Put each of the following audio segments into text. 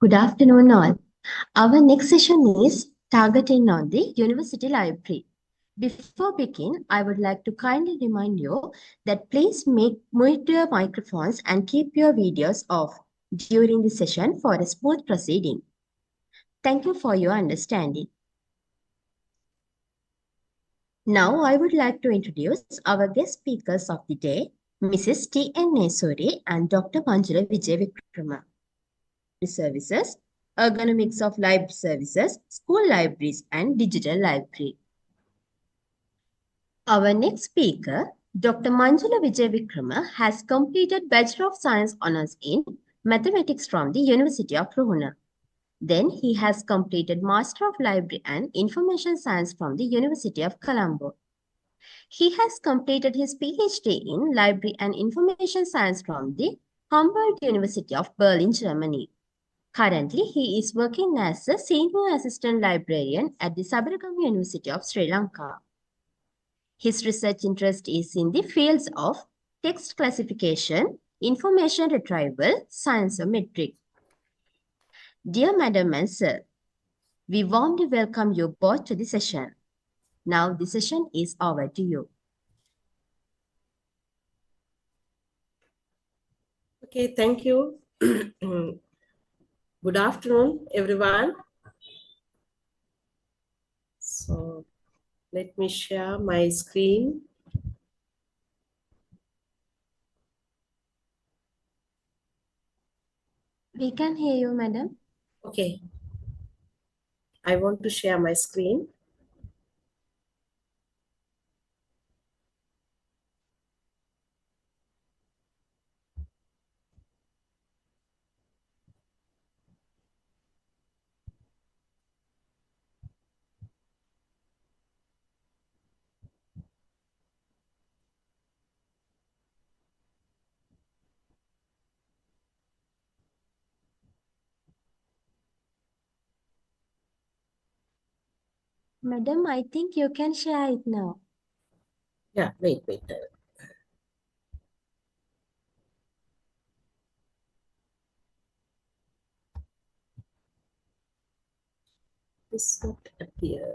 Good afternoon, all. Our next session is targeting on the University Library. Before begin, I would like to kindly remind you that please mute your microphones and keep your videos off during the session for a smooth proceeding. Thank you for your understanding. Now, I would like to introduce our guest speakers of the day, Mrs. T.N. Nesuri and Dr. Manjula Vijay-Vikrama. Services, ergonomics of library services, school libraries, and digital library. Our next speaker, Dr. Manjula Vijay-Vikrama, has completed Bachelor of Science Honours in Mathematics from the University of Ruhuna. Then he has completed Master of Library and Information Science from the University of Colombo. He has completed his PhD in Library and Information Science from the Humboldt University of Berlin, Germany. Currently, he is working as a Senior Assistant Librarian at the Sabaragama University of Sri Lanka. His research interest is in the fields of text classification, information retrieval, scienceometry. Dear Madam and Sir, we warmly welcome you both to the session. Now the session is over to you. Okay, thank you. Good afternoon, everyone. So let me share my screen. We can hear you, madam. Okay. I want to share my screen. Madam, I think you can share it now. Yeah, wait. This not appear.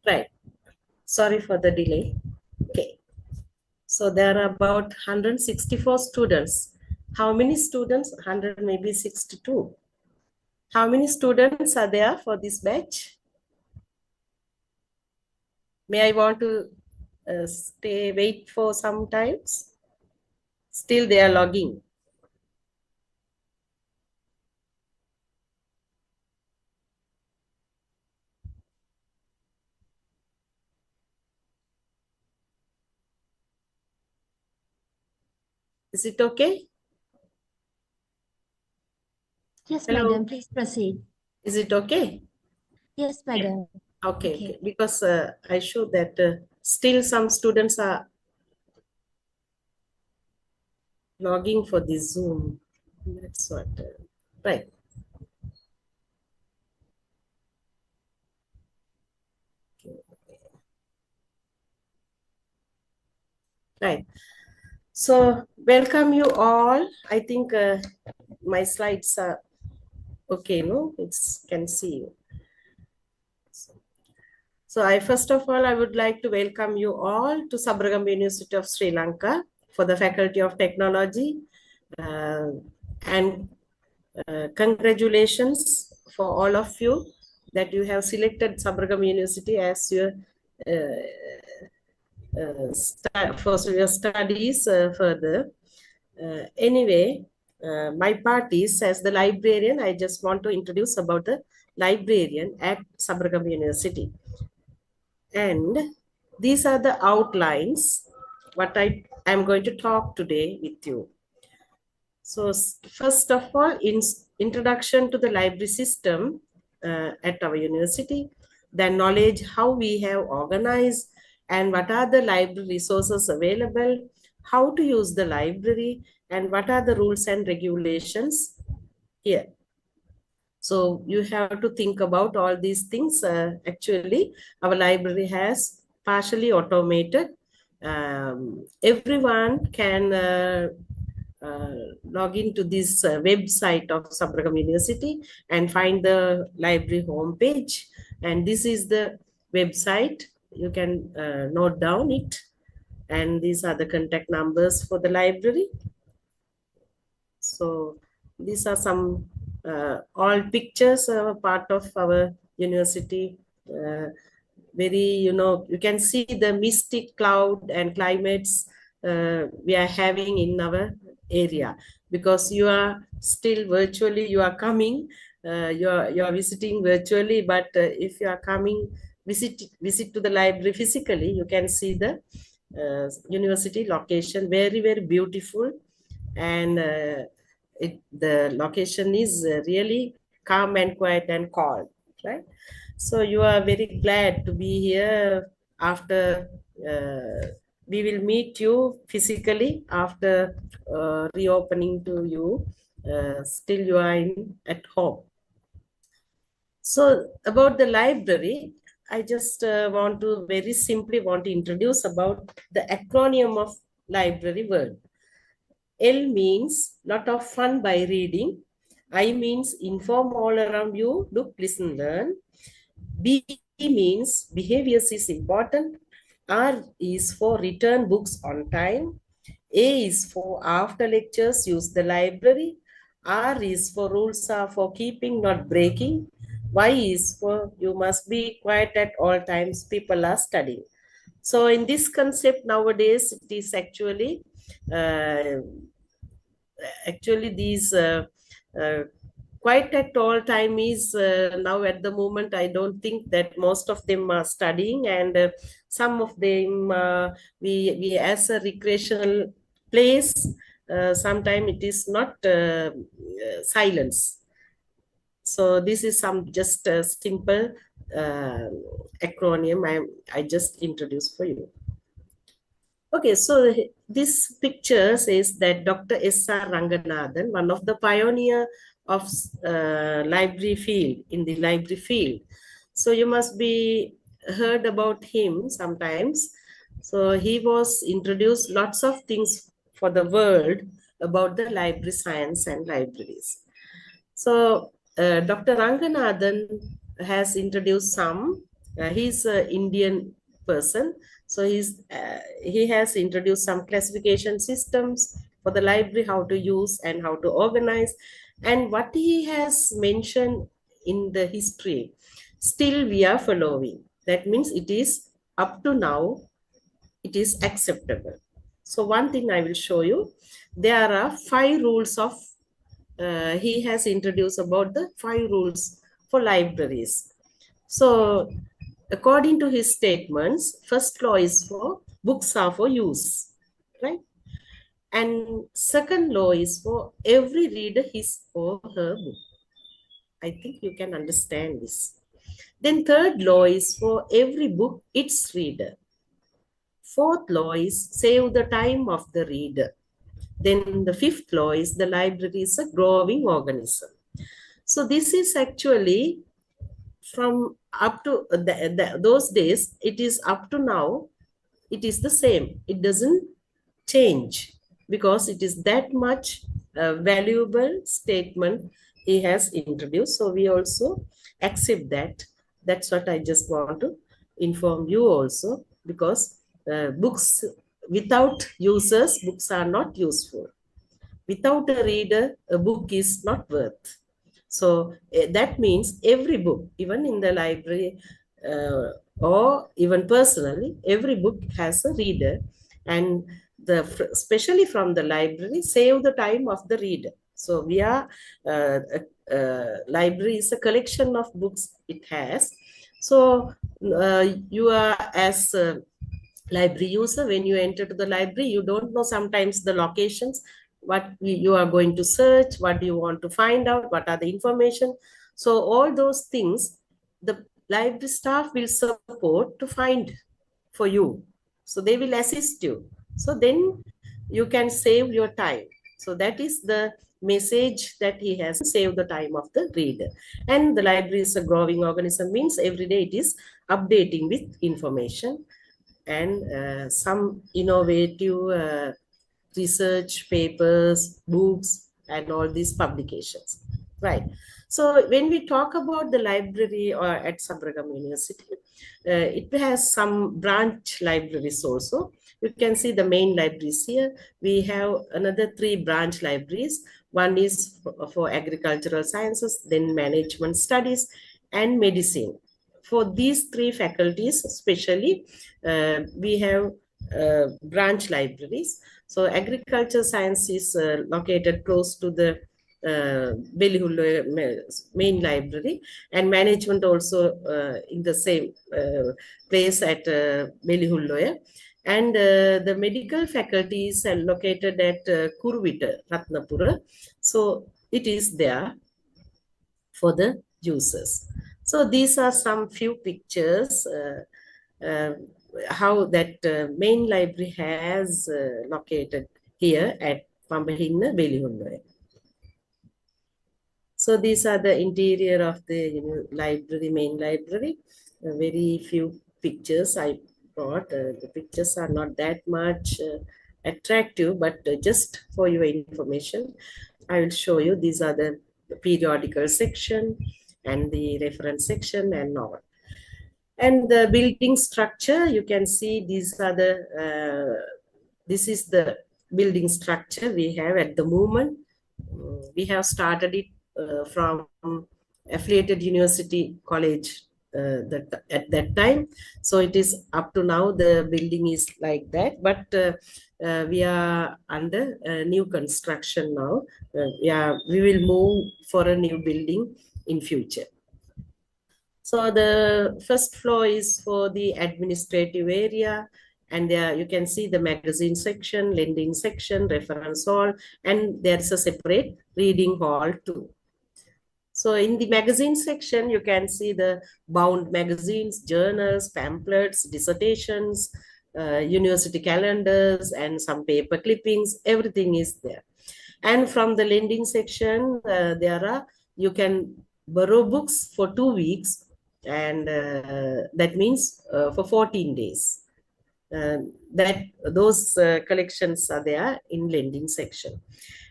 Right. Sorry for the delay. Okay. So there are about 164 students. How many students? 100, maybe 62. How many students are there for this batch? May I want to wait for some times? Still they are logging. Is it okay? Yes, Hello. madam, please proceed. Is it okay? Yes, madam. Okay. Because I showed that still some students are logging for the Zoom. That's what, right. Right. So welcome you all. I think my slides are okay, no? It's can see you. So first of all, I would like to welcome you all to Sabaragama University of Sri Lanka for the Faculty of Technology. And congratulations for all of you that you have selected Sabaragama University as your for your studies further. Anyway, my part is, as the librarian, I just want to introduce about the librarian at Sabaragama University. And these are the outlines what I am going to talk today with you. So first of all, in introduction to the library system at our university, then knowledge how we have organized and what are the library resources available, how to use the library, and what are the rules and regulations here. So you have to think about all these things. Actually, our library has partially automated. Everyone can log into this website of Sabragam University and find the library homepage. And this is the website. You can note down it. And these are the contact numbers for the library. So these are some all pictures part of our university. Very, you can see the mystic cloud and climates we are having in our area, because you are still virtually, you are coming, you are visiting virtually, but if you are coming visit to the library physically, you can see the university location, very, very beautiful. And the location is really calm and quiet and calm, right? So you are very glad to be here after we will meet you physically after reopening to you. Still you are at home. So about the library, I just want to very simply want to introduce about the acronym of library word. L means lot of fun by reading. I means inform all around you, look, listen, learn. B means behaviors is important. R is for return books on time. A is for after lectures, use the library. R is for rules are for keeping, not breaking. Y is for you must be quiet at all times, people are studying. So in this concept nowadays, it is actually these quite at all time is now at the moment. I don't think that most of them are studying, and some of them we as a recreational place, sometimes it is not silence. So this is some just a simple acronym I just introduced for you. Okay, so this picture says that Dr. S.R. Ranganathan, one of the pioneer of library field, in the library field. So you must be heard about him sometimes. So he was introduced lots of things for the world about the library science and libraries. So Dr. Ranganathan has introduced some. He's an Indian person, so he has introduced some classification systems for the library, how to use and how to organize, and what he has mentioned in the history. Still, we are following. That means it is up to now. It is acceptable. So one thing I will show you. There are 5 rules of he has introduced about the 5 rules for libraries. So according to his statements, first law is for books are for use, right? And second law is for every reader his or her book. I think you can understand this. Then third law is for every book its reader. Fourth law is save the time of the reader. Then the fifth law is the library is a growing organism. So this is actually from up to those days, it is up to now, it is the same. It doesn't change because it is that much valuable statement he has introduced. So we also accept that. That's what I just want to inform you also, because books without users, books are not useful. Without a reader, a book is not worth. So that means every book, even in the library or even personally, every book has a reader, and especially from the library, save the time of the reader. So we are library is a collection of books it has. So you are as a library user, when you enter to the library, you don't know sometimes the locations what you are going to search, what do you want to find out, what are the information. So all those things, the library staff will support to find for you. So they will assist you. So then you can save your time. So that is the message that he has, save the time of the reader. And the library is a growing organism, means every day it is updating with information and some innovative research papers, books, and all these publications. Right. So when we talk about the library or at Sabragam University, it has some branch libraries also. You can see the main libraries here. We have another 3 branch libraries. One is for agricultural sciences, then management studies, and medicine. For these 3 faculties, especially, we have branch libraries. So agriculture science is located close to the Belihulloya main library, and management also in the same place at Belihulloya. And the medical faculties are located at Kuruvita, Ratnapura. So it is there for the users. So these are some few pictures uh, how that main library has located here at Pambahinna Belihunnoya. So these are the interior of the library, main library. Very few pictures I brought. The pictures are not that much attractive, but just for your information, I will show you. These are the periodical section and the reference section and all. And the building structure, you can see these are the, this is the building structure we have at the moment. We have started it from affiliated university college at that time. So it is up to now, the building is like that, but we are under new construction now. Yeah, we will move for a new building in future. So the first floor is for the administrative area, and there you can see the magazine section, lending section, reference hall, and there's a separate reading hall too. So in the magazine section, you can see the bound magazines, journals, pamphlets, dissertations, university calendars, and some paper clippings. Everything is there. And from the lending section, you can borrow books for 2 weeks, and that means for 14 days. That those collections are there in lending section.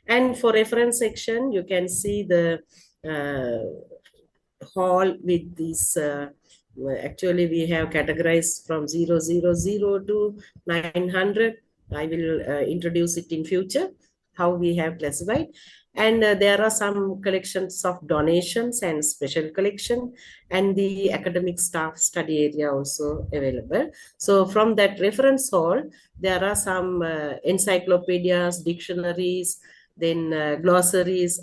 And for reference section, you can see the hall with these actually we have categorized from 000 to 900. I will introduce it in future how we have classified. And there are some collections of donations and special collection, and the academic staff study area also available. So from that reference hall, there are some encyclopedias, dictionaries, then glossaries,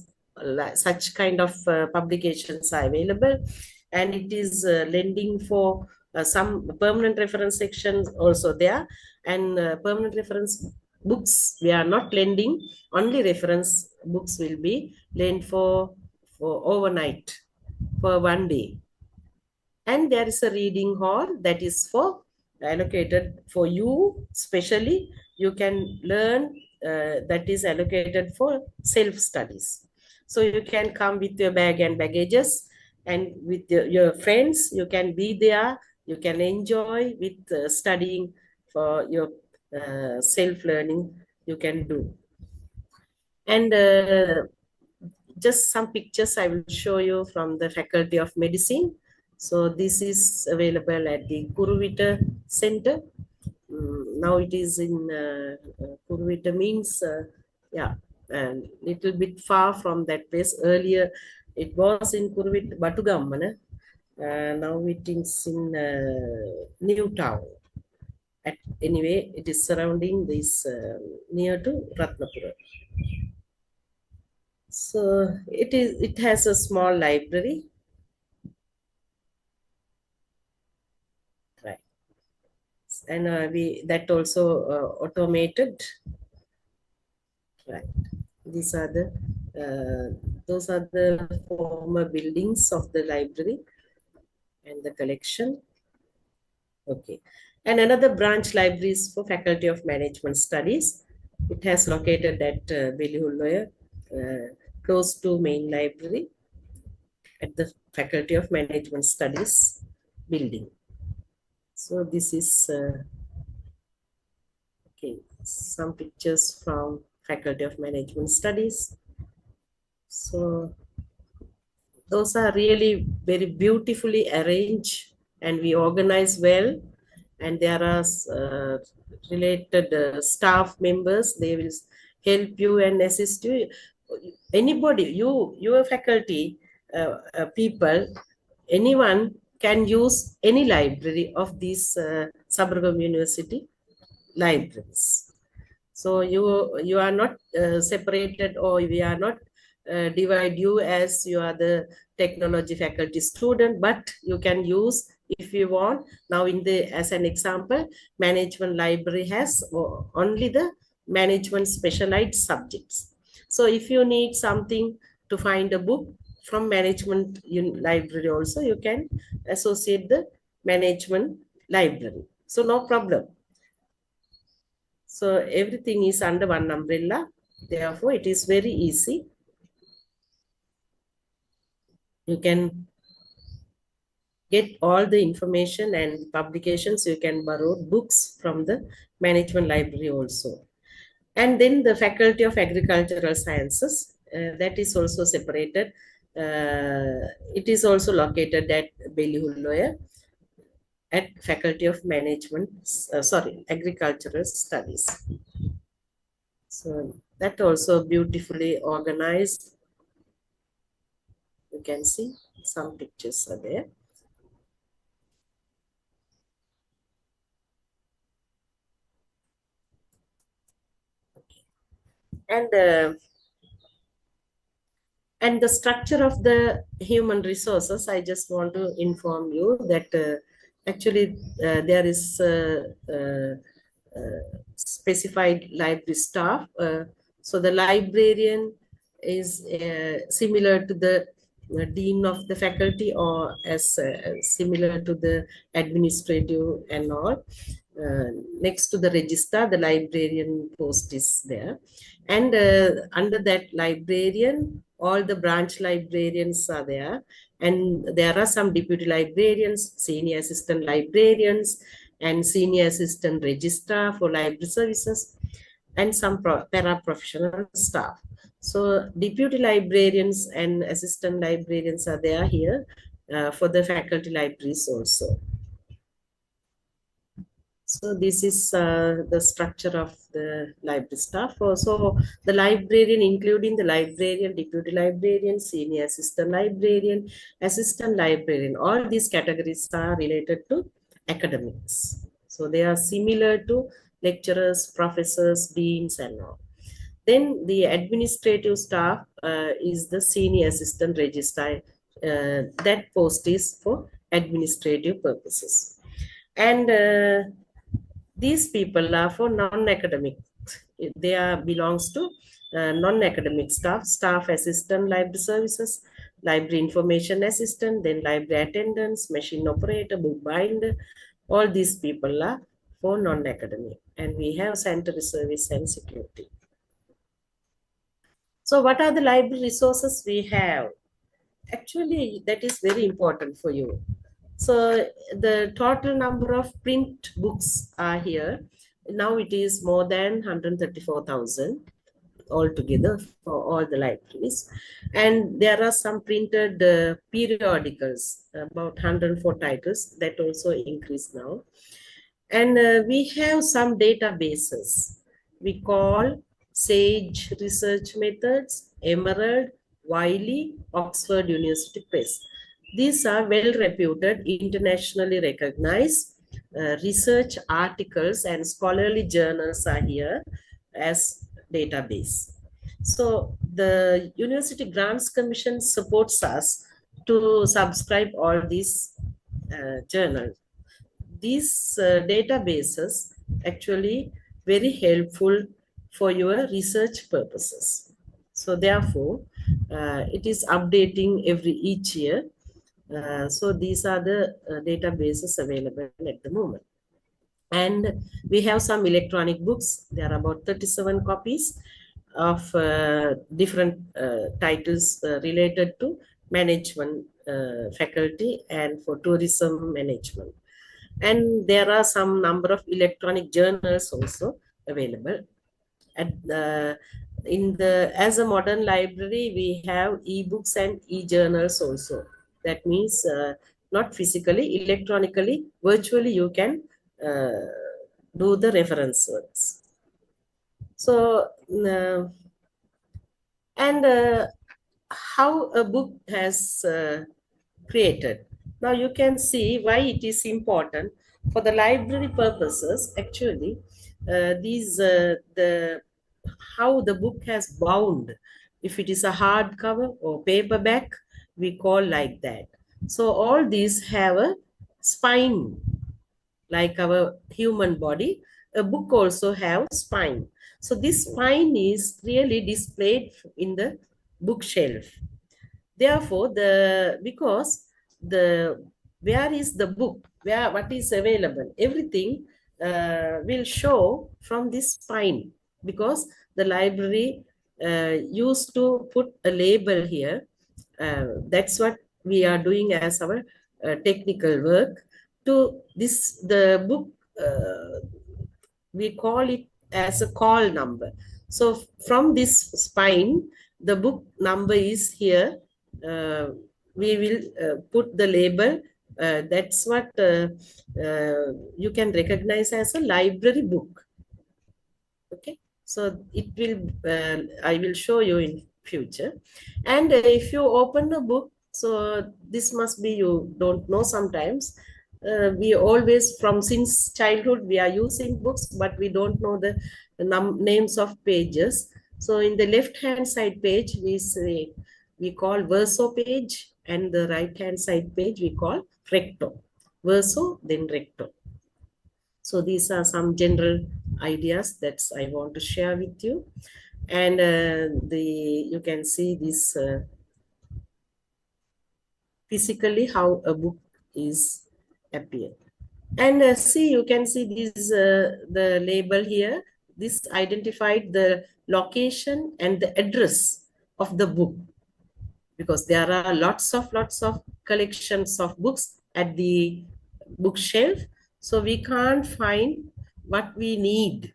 such kind of publications are available. And it is lending for some permanent reference sections also there, and permanent reference books we are not lending, only reference books will be lent for overnight, for 1 day. And there is a reading hall that is for allocated for you specially. You can learn, that is allocated for self studies. So you can come with your bag and baggages, and with your friends you can be there, you can enjoy with studying for your self learning you can do. And just some pictures I will show you from the Faculty of Medicine. So this is available at the Kuruvita Center. Now it is in Kuruvita means, yeah, a little bit far from that place. Earlier it was in Kuruvita, Batugammana. Now it is in New Town. Anyway, it is surrounding this near to Ratnapura. So it has a small library, right? And we that also automated, right? These are the those are the former buildings of the library and the collection. Okay. And another branch library is for Faculty of Management Studies. It has located at Belihulloya, close to main library at the Faculty of Management Studies building. So this is okay, some pictures from Faculty of Management Studies. So those are really very beautifully arranged and we organize well. And there are related staff members. They will help you and assist you. Anybody, your faculty, people, anyone can use any library of these Sabaragam University libraries. So you are not separated, or we are not divide you as you are the technology faculty student, but you can use if you want. Now in the, as an example, management library has only the management specialized subjects. So if you need something to find a book from management library also, you can associate the management library. So no problem. So everything is under one umbrella. Therefore, it is very easy. You can get all the information and publications. You can borrow books from the management library also. And then the Faculty of Agricultural Sciences, that is also separated. It is also located at Belihulloya at Faculty of Management, Agricultural Studies. So that also beautifully organized. You can see some pictures are there. And the structure of the human resources, I just want to inform you that actually there is specified library staff. So the librarian is similar to the dean of the faculty, or as similar to the administrative and all. Next to the registrar, the librarian post is there. And under that librarian, all the branch librarians are there. And there are some deputy librarians, senior assistant librarians, and senior assistant registrar for library services, and some para-professional staff. So deputy librarians and assistant librarians are there here for the faculty libraries also. So this is the structure of the library staff. So the librarian, including the librarian, deputy librarian, senior assistant librarian, all these categories are related to academics. So they are similar to lecturers, professors, deans, and all. Then the administrative staff is the senior assistant registrar. That post is for administrative purposes. And these people are for non-academic. They belongs to non-academic staff assistant, library services, library information assistant, then library attendants, machine operator, bookbinder. All these people are for non-academic. And we have sanitary service and security. So what are the library resources we have? Actually, that is very important for you. So the total number of print books are here. Now it is more than 134,000 altogether for all the libraries. And there are some printed periodicals, about 104 titles, that also increase now. And we have some databases. We call SAGE Research Methods, Emerald, Wiley, Oxford University Press. These are well-reputed, internationally recognized research articles, and scholarly journals are here as database. So the University Grants Commission supports us to subscribe all these journals. These databases actually very helpful for your research purposes. So therefore, it is updating each year. So these are the databases available at the moment. And we have some electronic books. There are about 37 copies of different titles related to management faculty and for tourism management. And there are some number of electronic journals also available. As a modern library, we have e-books and e-journals also. That means not physically, electronically, virtually you can uh, do the reference works. So, how a book has created. Now you can see why it is important for the library purposes. Actually, the how the book has bound. If it is a hardcover or paperback, we call like that. So all these have a spine, like our human body. A book also have spine. So this spine is really displayed in the bookshelf. Therefore, because the where is the book, what is available, everything will show from this spine, because the library used to put a label here. That's what we are doing as our technical work. To this, the book, we call it as a call number. So from this spine, the book number is here. We will put the label. That's what you can recognize as a library book. Okay, so it will, I will show you in future. And if you open the book, so this must be, you don't know sometimes. We always, from since childhood, we are using books, but we don't know the names of pages. So in the left hand side page, we call verso page, and the right hand side page we call recto. Verso, then recto. So these are some general ideas that I want to share with you. And you can see this physically how a book is appeared. And see, you can see this, the label here. This identified the location and the address of the book, because there are lots of collections of books at the bookshelf. So we can't find what we need.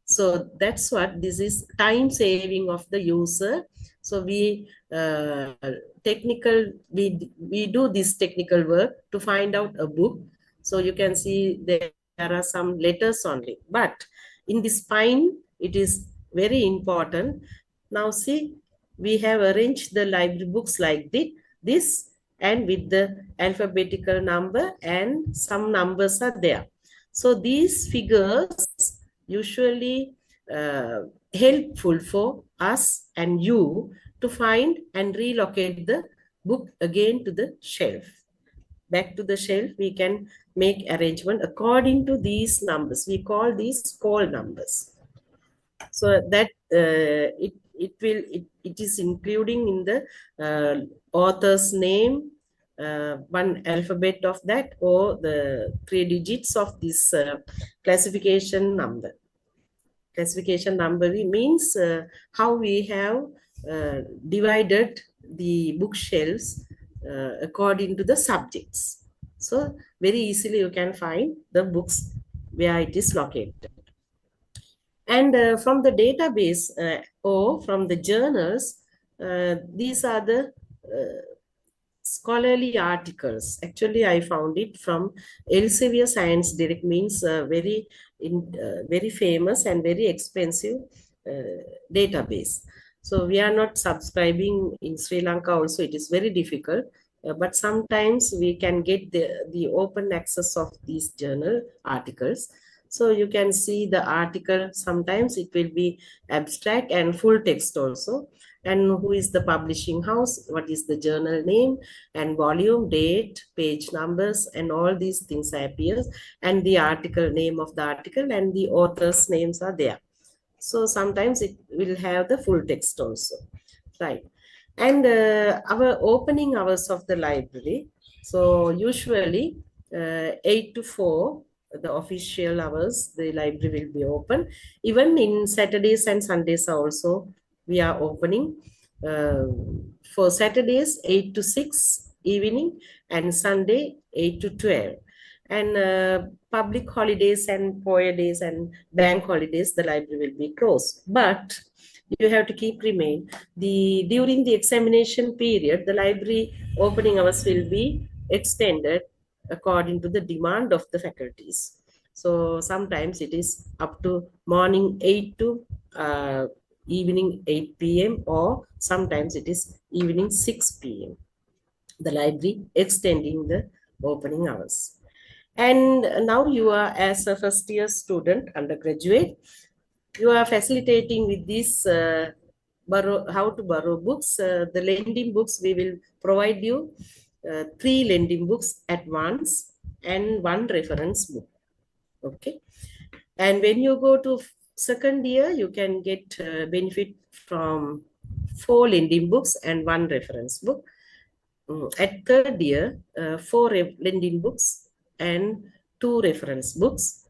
So that's what this is, time saving of the user. So we do this technical work to find out a book. So you can see there are some letters only, but in the spine it is very important. Now see, we have arranged the library books like this, and with the alphabetical number, and some numbers are there. So these figures usually helpful for us and you to find and relocate the book again to the shelf. Back to the shelf, we can make arrangement according to these numbers. We call these call numbers. So that it is including in the author's name, one alphabet of that, or the 3 digits of this classification number. Classification number means how we have divided the bookshelves according to the subjects. So very easily you can find the books where it is located. And from the database or from the journals, these are the scholarly articles. Actually, I found it from Elsevier Science Direct, means very famous and very expensive database. So we are not subscribing in Sri Lanka also. It is very difficult. But sometimes we can get the open access of these journal articles. So you can see the article, sometimes it will be abstract and full text also. And who is the publishing house, what is the journal name and volume, date, page numbers, and all these things appears. And the article, name of the article, and the author's names are there. So sometimes it will have the full text also, right? And our opening hours of the library. So usually 8 to 4, the official hours, the library will be open. Even in Saturdays and Sundays also, we are opening. Uh, for Saturdays, 8 to 6 evening, and Sunday, 8 to 12. And public holidays and poor days and bank holidays, the library will be closed. But you have to keep remain during the examination period, the library opening hours will be extended according to the demand of the faculties. So sometimes it is up to morning 8 to evening 8 p.m. or sometimes it is evening 6 p.m. The library extending the opening hours. And now you are, as a first year student, undergraduate, you are facilitating with this how to borrow books. The lending books, we will provide you 3 lending books at once and 1 reference book. Okay. And when you go to second year, you can get benefit from 4 lending books and 1 reference book. At third year, 4 lending books and 2 reference books.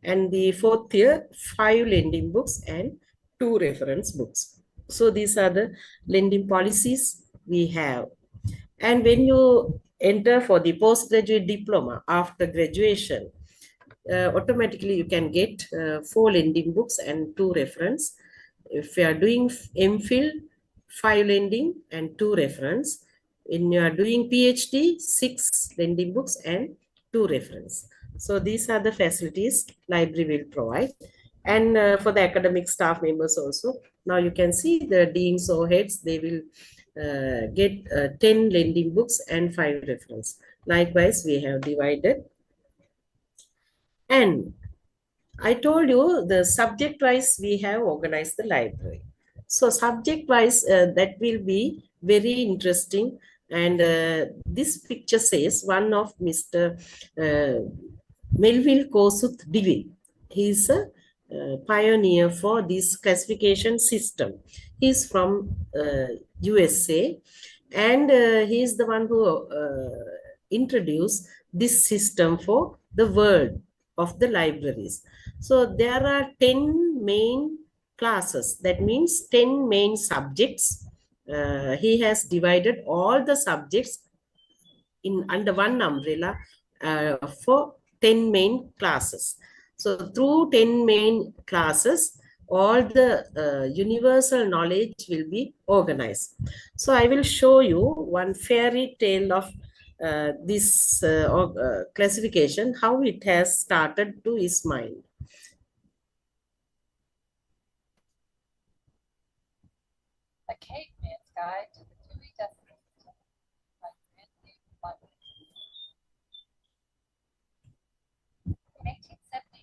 And the fourth year, 5 lending books and 2 reference books. So these are the lending policies we have. And when you enter for the postgraduate diploma after graduation, automatically you can get 4 lending books and 2 reference. If you are doing MPhil, 5 lending and 2 reference. When you are doing PhD, 6 lending books and 2 reference. So these are the facilities library will provide. And for the academic staff members also, now you can see the deans or heads, they will get 10 lending books and 5 reference. Likewise, we have divided. And I told you the subject wise we have organized the library. So subject wise that will be very interesting. And this picture says one of Mr. Melville Kossuth Divi. He is a pioneer for this classification system. He is from USA, and he is the one who introduced this system for the world of the libraries. So there are 10 main classes. That means 10 main subjects. He has divided all the subjects in under one umbrella for 10 main classes. So through 10 main classes, all the universal knowledge will be organized. So I will show you one fairy tale of this classification, how it has started to his mind. A Caveman's Guide to the Dewey Decimal System by In 1873,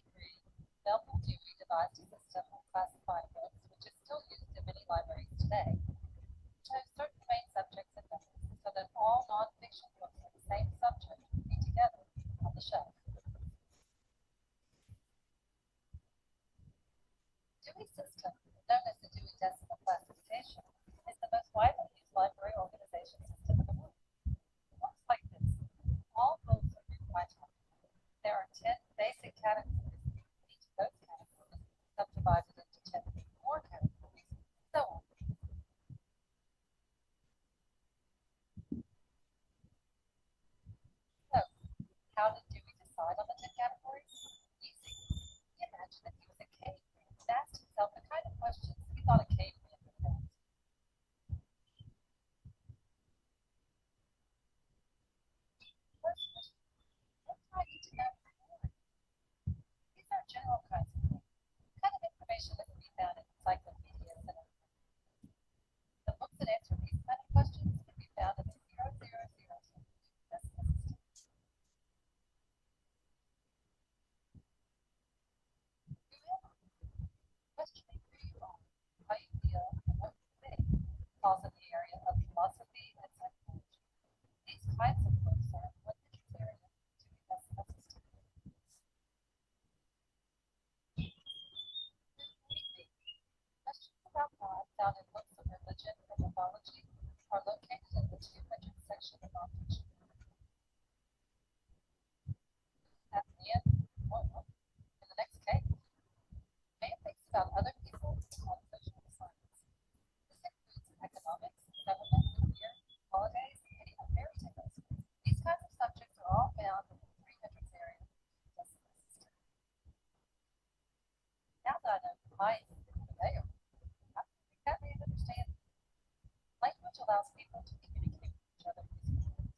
Melville Dewey devised a system of classifying books which is still used in many libraries today. It chose certain main subjects and methods so that all non-fiction books of the same subject would be together on the shelf. Dewey's system, known as the Dewey Decimal Classification, is the most widely used library organization system in the world. It works like this. All books are grouped by type. There are 10 basic categories. Each of those categories is subdivided into 10 more categories, so on. So, how did Dewey decide on the 10 categories? Easy. He imagined that he was a caveman and asked himself the kind of questions he thought a caveman would ask. First question, what do I need to know for boring? These are general kinds of things, kind of information that can be found in encyclopedias and the books that answer these kind of questions can be found in the 0000 decimal system. mice they are. How can they understand? Language allows people to communicate with each other using words.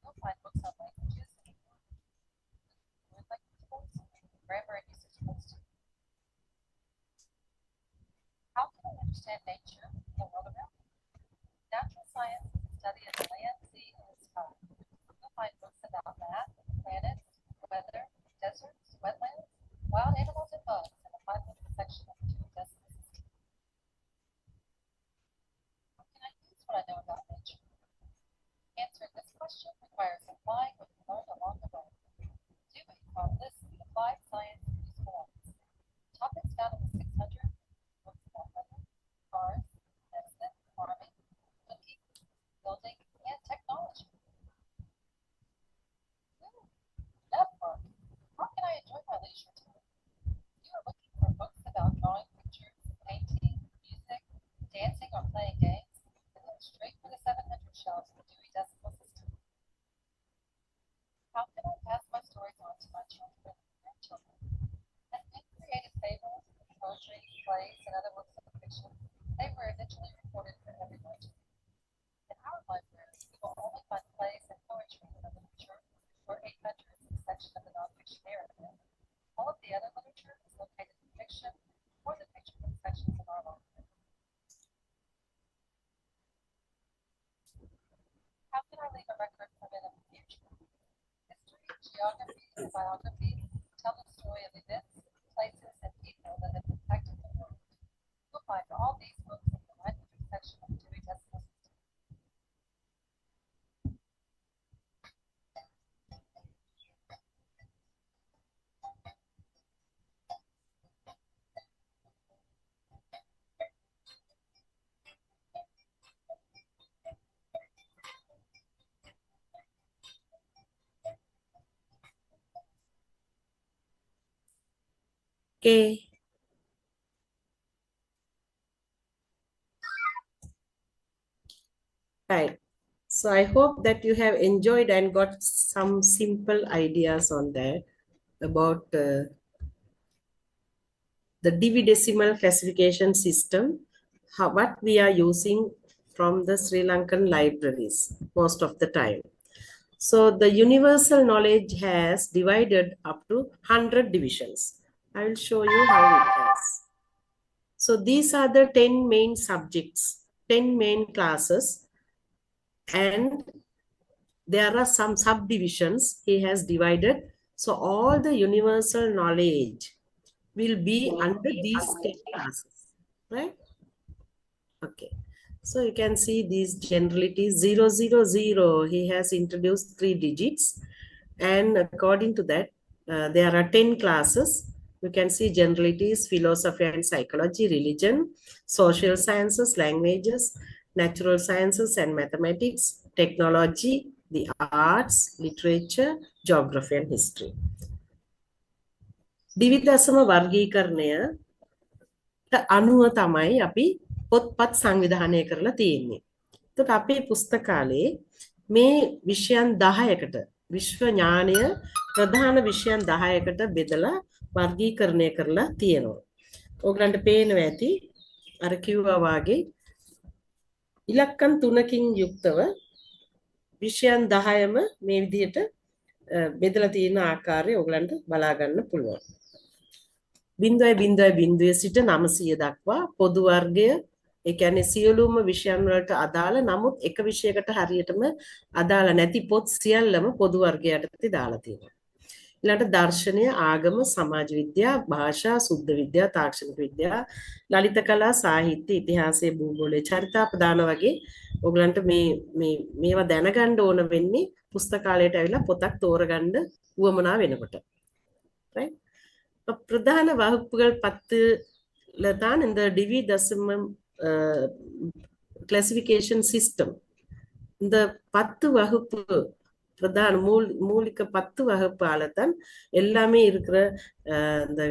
You'll find books on languages and word language books, grammar and usage books too. How can I understand nature and the world around me? Natural science is the study of the land, sea, and the sky. You'll find books about math, planets, weather, deserts, wetlands, wild animals, and bugs in the 500 section of the Dewey Decimal System. How can I use what I know about nature? Answering this question requires applying what you learned along the way. Dewey called this the applied science of useful arts. Topics found in the 600 books about weather, cars, medicine, farming, cooking, building, and technology. That book. How can I enjoy my leisure time? You are looking for books about drawing pictures, painting, music, dancing, or playing games, and then straight for the 700 shelves of the Dewey Decimal System. How can I pass my stories on to my children and grandchildren? As in creative fables, poetry, plays, and other works of fiction, they were eventually recorded for everyone to read. In our library, you will only find plays and poetry in the literature or 800 section of the nonfiction area. All of the other literature is located in fiction or the picture book sections of our library. How can I leave a record for men in the future? History, geography, and biography tell the story of events, places, and people that have impacted the world. You'll find all these books in the 900 section of the Dewey Decimal System. Okay. Right. So I hope that you have enjoyed and got some simple ideas on that about the Dewey Decimal classification system, what we are using from the Sri Lankan libraries most of the time. So the universal knowledge has divided up to 100 divisions. I will show you how it has. So these are the 10 main subjects, 10 main classes, and there are some subdivisions he has divided. So all the universal knowledge will be under these 10 classes, right? Okay. So you can see these generalities 000, he has introduced 3 digits. And according to that, there are 10 classes. You can see generalities, philosophy and psychology, religion, social sciences, languages, natural sciences and mathematics, technology, the arts, literature, geography and history. දිවිදසම වර්ගීකරණය අනුව තමයි අපි පොත්පත් සංවිධානය කරලා තියෙන්නේ. එතකොට අපේ පුස්තකාලේ මේ විෂයන් 10කට විශ්ව ඥානය ප්‍රධාන විෂයන් 10කට බෙදලා වර්ගීකරණය කරලා තියෙනවා. ඔයගලන්ට පේනවා ඇති අර කිව්වා වාගේ ඉලක්කම් 3කින් යුක්තව විෂයන් 10ම මේ විදිහට බෙදලා තියෙන ආකාරය ඔයගලන්ට බලා ගන්න පුළුවන්. 0.00 සිට 900 දක්වා පොදු වර්ගය, ඒ කියන්නේ සියලුම විෂයන් වලට අදාළ නමුත් එක විෂයකට හරියටම අදාළ නැති පොත් සියල්ලම පොදු වර්ගයට දාලා තියෙනවා. ඊළඟට දර්ශනය, ආගම, සමාජ විද්‍යාව, භාෂා, සුද්ධ විද්‍යාව, තාක්ෂණික විද්‍යාව, ලලිත කලා, සාහිත්‍ය, ඉතිහාසය, භූගෝලය, චරිතාපදාන වගේ ඔයගලන්ට මේවා දැනගන්න ඕන වෙන්නේ පුස්තකාලයට ඇවිල්ලා පොතක් තෝරගන්න උවමනා වෙනකොට. right? பிரதான வகுப்புகள் 10ல தான் இந்த டிவி தசமம் கிளாசிஃபிகேஷன் சிஸ்டம். இந்த 10 வகுப்பு பிரதான மூலிக 10 வகுப்பால தான் எல்லாமே இருக்கிற இந்த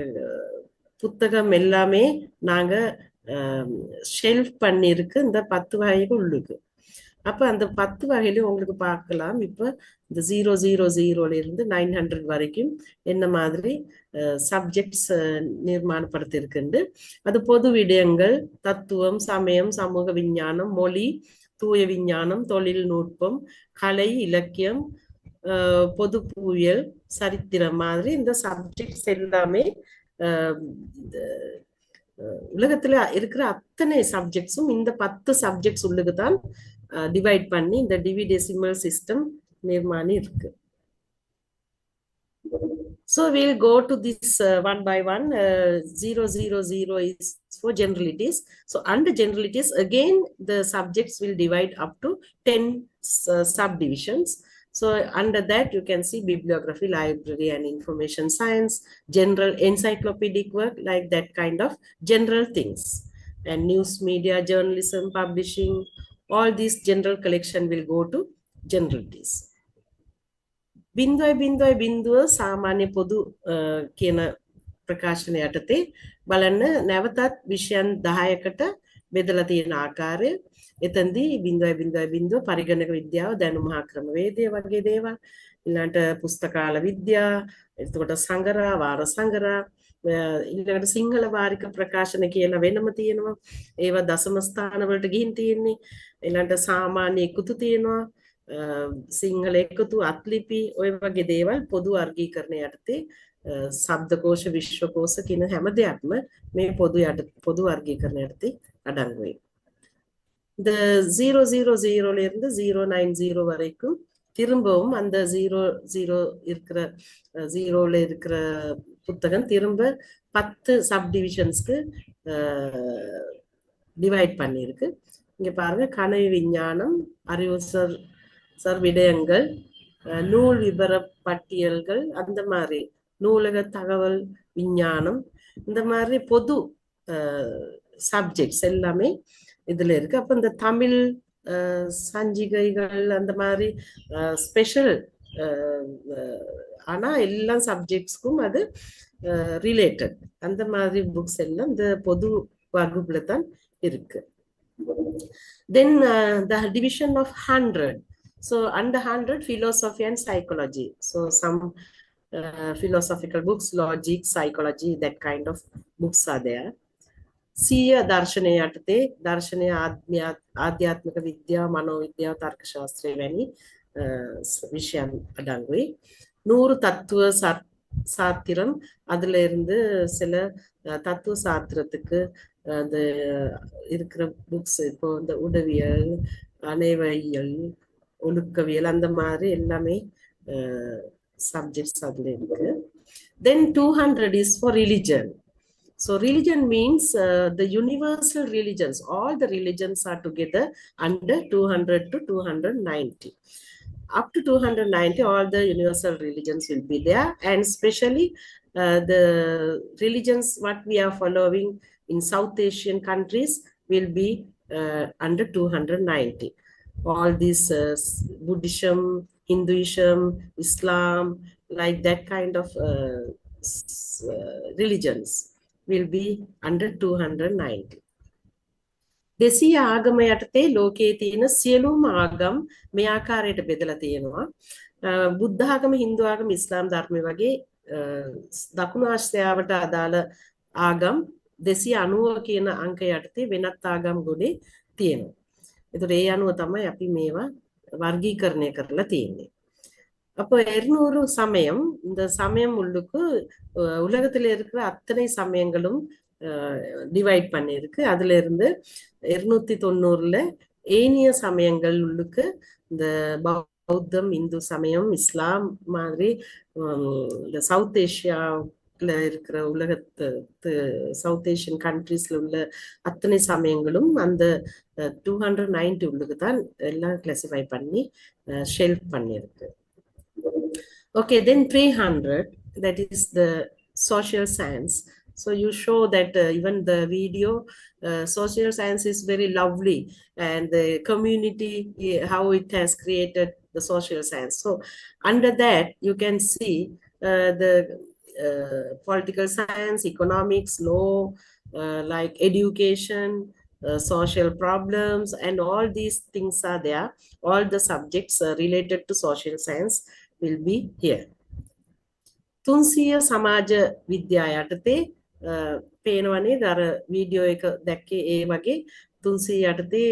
புத்தகம் எல்லாமே நாங்க ஷெல்ஃப் பண்ணிருக்கு இந்த 10 வகைகள் உள்ளுக்கு. அப்ப அந்த 10 வகையிலும் உங்களுக்கு பார்க்கலாம். இப்ப இந்த 000ல இருந்து 900 வரைக்கும் என்ன மாதிரி சப்ஜெக்ட்ஸ் நிர்மாணப்படுத்தி இருக்குண்டு. அது பொது விடயங்கள், தத்துவம், சமயம், சமூக விஞ்ஞானம், மொழி, தூய விஞ்ஞானம், தொழில்நுட்பம், கலை, இலக்கியம், பொது புவியியல், சரித்திரம் மாதிரி இந்த சப்ஜெக்ட்ஸ் எல்லாமே உலகத்துல இருக்கிற அத்தனை சப்ஜெக்ட்ஸும் இந்த 10 சப்ஜெக்ட்ஸ் உள்ளுக்கு தான் டிவைட் பண்ணி இந்த டிவிடெசிமல் சிஸ்டம் நிர்மாணி இருக்கு. So we'll go to this one by one. 000 is for generalities. So under generalities, again, the subjects will divide up to 10 subdivisions. So under that, you can see bibliography, library and information science, general encyclopedic work, like that kind of general things. And news media, journalism, publishing, all these general collection will go to generalities. බින්දුව සාමාන්‍ය පොදු කියන ප්‍රකාශනය යටතේ බලන්න නැවතත් විෂයන් 10කට බෙදලා තියෙන ආකාරය. එතෙන්දී 0.0 පරිගණක විද්‍යාව, දැනුම හා ක්‍රමවේදය වගේ දේවල්. ඊළඟට පුස්තකාල විද්‍යාව, එතකොට සංගරා, වාර සංගරා, ඊළඟට සිංහල වාරික ප්‍රකාශන කියලා වෙනම තියෙනවා. ඒවා දශම ස්ථාන වලට ගිහින් තියෙන්නේ. ඊළඟට සාමාන්‍ය එකතු තියෙනවා. සිංහල එකතු, අත්ලිපි, ඔය වගේ දේවල් පොදු වර්ගීකරණය යටතේ ශබ්දකෝෂ, විශ්වකෝෂ කියන හැම දෙයක්ම මේ පොදු වර්ගීකරණය යටතේ අඩංගු වෙයි. இந்த 000ல இருந்து 090 வரைக்கும் திரும்பவும் அந்த 00 இருக்கிற 0ல இருக்கிற புத்தகம் திரும்ப 10 சப்டிவிஷன்ஸ்க்கு டிவைட் பண்ணியிருக்கு. இங்க பாருங்க, கனவு விஞ்ஞானம், அறிவுசார் விடயங்கள், நூல் விபர பட்டியல்கள், அந்த மாதிரி நூலக தகவல் விஞ்ஞானம், இந்த மாதிரி பொது சப்ஜெக்ட்ஸ் எல்லாமே இதுல இருக்கு. அப்ப இந்த தமிழ் சஞ்சிகைகள் அந்த மாதிரி ஸ்பெஷல், ஆனா எல்லா சப்ஜெக்ட்ஸ்க்கும் அது ரிலேட்டட், அந்த மாதிரி புக்ஸ் எல்லாம் இந்த பொது வகுப்புல தான் இருக்கு. Then the division of 100. So under 100, philosophy and psychology. So some philosophical books, logic, psychology, that kind of books are there. Siya darshanaya යටතේ දර්ශනය, ආධ්‍යාත්මික විද්‍යාව, මනෝවිද්‍යාව, තර්කශාස්ත්‍රය වැනි விஷயம் அடங்குයි. 100 தத்துவ சாத்திரம், அதுல இருந்து சில தத்துவ சாத்திரத்துக்கு அந்த இருக்கிற புக்ஸ், இப்போ இந்த உடவியல், அணைவியல், ஒழுக்கவியல், அந்த மாதிரி எல்லாமே சப்ஜெக்ட்ஸ் அதுல இருக்கு. Then 200 is for religion. So religion means the universal religions. All the religions are together under 200 to 290. Up to 290, all the universal religions will be there, and especially the religions what we are following in South Asian countries will be under 290. All these Buddhism, Hinduism, Islam, like that kind of religions will be under 290. දෙසිය ආගම යටතේ ලෝකයේ තියෙන සියලුම ආගම් මේ ආකාරයට බෙදලා තියෙනවා. බුද්ධ ආගම, හින්දු ආගම, ඉස්ලාම් ධර්මය වගේ දකුණු ආසියාවට අදාළ ආගම් 290 කියන අංක යටතේ වෙනත් ආගම් ගොඩේ තියෙනවා. ඒතර ඒ අනුව තමයි අපි මේවා වර්ගීකරණය කරලා තියෙන්නේ. அப்போ 200 சமயம், இந்த சமயம் உள்ளுக்கு உலகத்துல இருக்கிற அத்தனை சமயங்களும் டிவைட் பண்ணியிருக்கு. அதுல இருந்து 290ல ஏனைய சமயங்கள் உள்ளுக்கு இந்த பௌத்தம், இந்து சமயம், இஸ்லாம் மாதிரி இந்த சவுத் ஏஷியாவில் இருக்கிற உலகத்து சவுத் ஏஷியன் கண்ட்ரீஸ்ல உள்ள அத்தனை சமயங்களும் அந்த 290 உள்ளுக்கு தான் எல்லாம் கிளாசிஃபை பண்ணி ஷெல்ஃப் பண்ணியிருக்கு. Okay, then 300, that is the social science. So you show that even the video, social science is very lovely, and the community, how it has created the social science. So under that, you can see the political science, economics, law, like education, social problems, and all these things are there. All the subjects related to social science will be here. 300 සමාජ විද්‍යා යටතේ පේනවනේ අර video එක දැක්කේ ඒ වගේ 300 යටතේ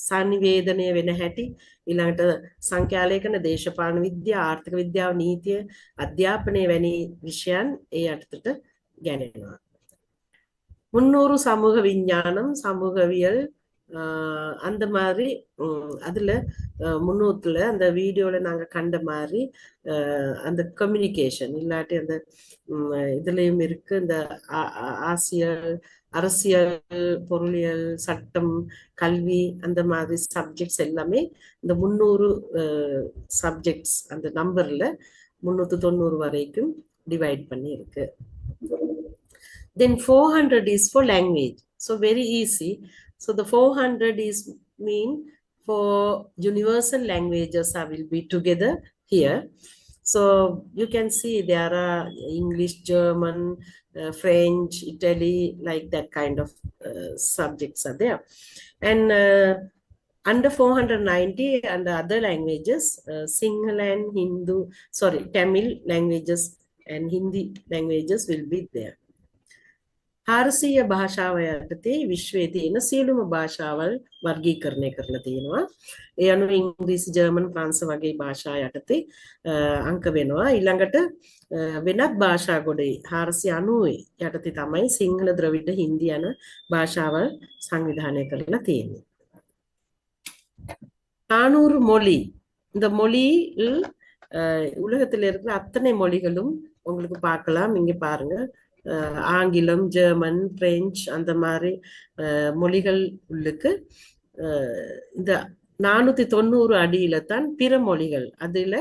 සංනිවේදනය වෙන හැටි ඊළඟට සංඛ්‍යාලේඛන දේශපාලන විද්‍යා ආර්ථික විද්‍යාව නීතිය අධ්‍යාපනය වැනි විෂයන් ඒ යටතට ගැනෙනවා. முன்னூறு சமூக விஞ்ஞானம் சமூகவியல் அந்த மாதிரி அதில் முன்னூற்றில் அந்த வீடியோவில் நாங்கள் கண்ட மாதிரி அந்த கம்யூனிகேஷன் இல்லாட்டி அந்த இதுலேயும் இருக்குது இந்த அரசியல் பொருளியல் சட்டம் கல்வி அந்த மாதிரி சப்ஜெக்ட்ஸ் எல்லாமே இந்த 300 சப்ஜெக்ட்ஸ் அந்த நம்பரில் 390 வரைக்கும் டிவைட் பண்ணி இருக்கு. Then 400 is for language. So very easy. So the 400 is mean for universal languages will be together here. So you can see there are English, German, French, Italy, like that kind of subjects are there. And under 490 and the other languages, Sinhala and Tamil languages and Hindi languages will be there. හාරසීය භාෂාව යටතේ විශ්වයේ තියෙන සියලුම භාෂාවල් වර්ගීකරණය කරලා තියෙනවා. ඒ අනුව ඉංග්‍රීසි, German, ප්‍රංශ වගේ භාෂා යටතේ අංක වෙනවා. ඊළඟට වෙනත් භාෂා ගොඩේ 490 යටතේ තමයි සිංහල, ද්‍රවිඩ, හින්දි යන භාෂාවල් සංවිධානය කරලා තියෙන්නේ. 400 மொழி. இந்த மொழியில் உலகத்தில் இருக்கிற அத்தனை மொழிகளும் உங்களுக்கு பார்க்கலாம். இங்கே பாருங்க, ஆங்கிலம், ஜெர்மன், பிரெஞ்சு அந்த மாதிரி மொழிகள் உள்ளுக்கு இந்த 490 அடியில தான் பிற மொழிகள். அதுல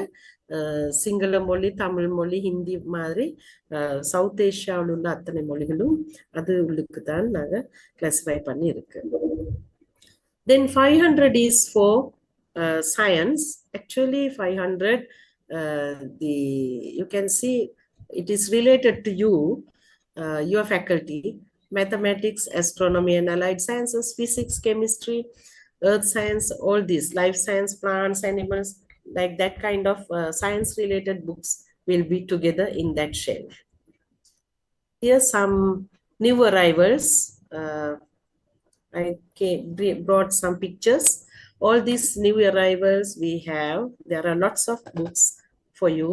சிங்கள மொழி, தமிழ் மொழி, ஹிந்தி மாதிரி சவுத் ஏஷியாவில் உள்ள அத்தனை மொழிகளும் அது உள்ளுக்கு தான் நாங்க கிளாசிஃபை பண்ணி இருக்கு. Then 500 is for science. Actually 500 you can see it is related to you. Your faculty, mathematics, astronomy and allied sciences, physics, chemistry, earth science, all these, life science, plants, animals, like that kind of science related books will be together in that shelf. Here some new arrivals. I brought some pictures. All these new arrivals we have, there are lots of books for you.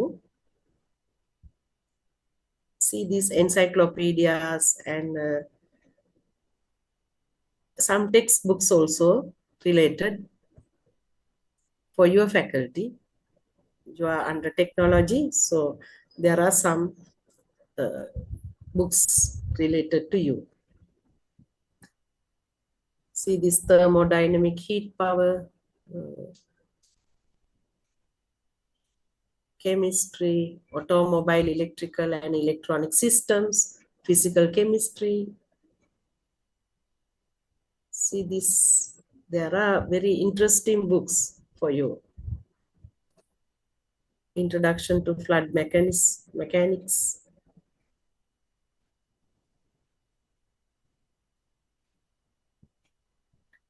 See these encyclopedias and some textbooks also related for your faculty. You are under technology, so there are some books related to you. See this thermodynamic heat power, chemistry, automobile, electrical and electronic systems, physical chemistry. See this, there are very interesting books for you. Introduction to flood mechanics.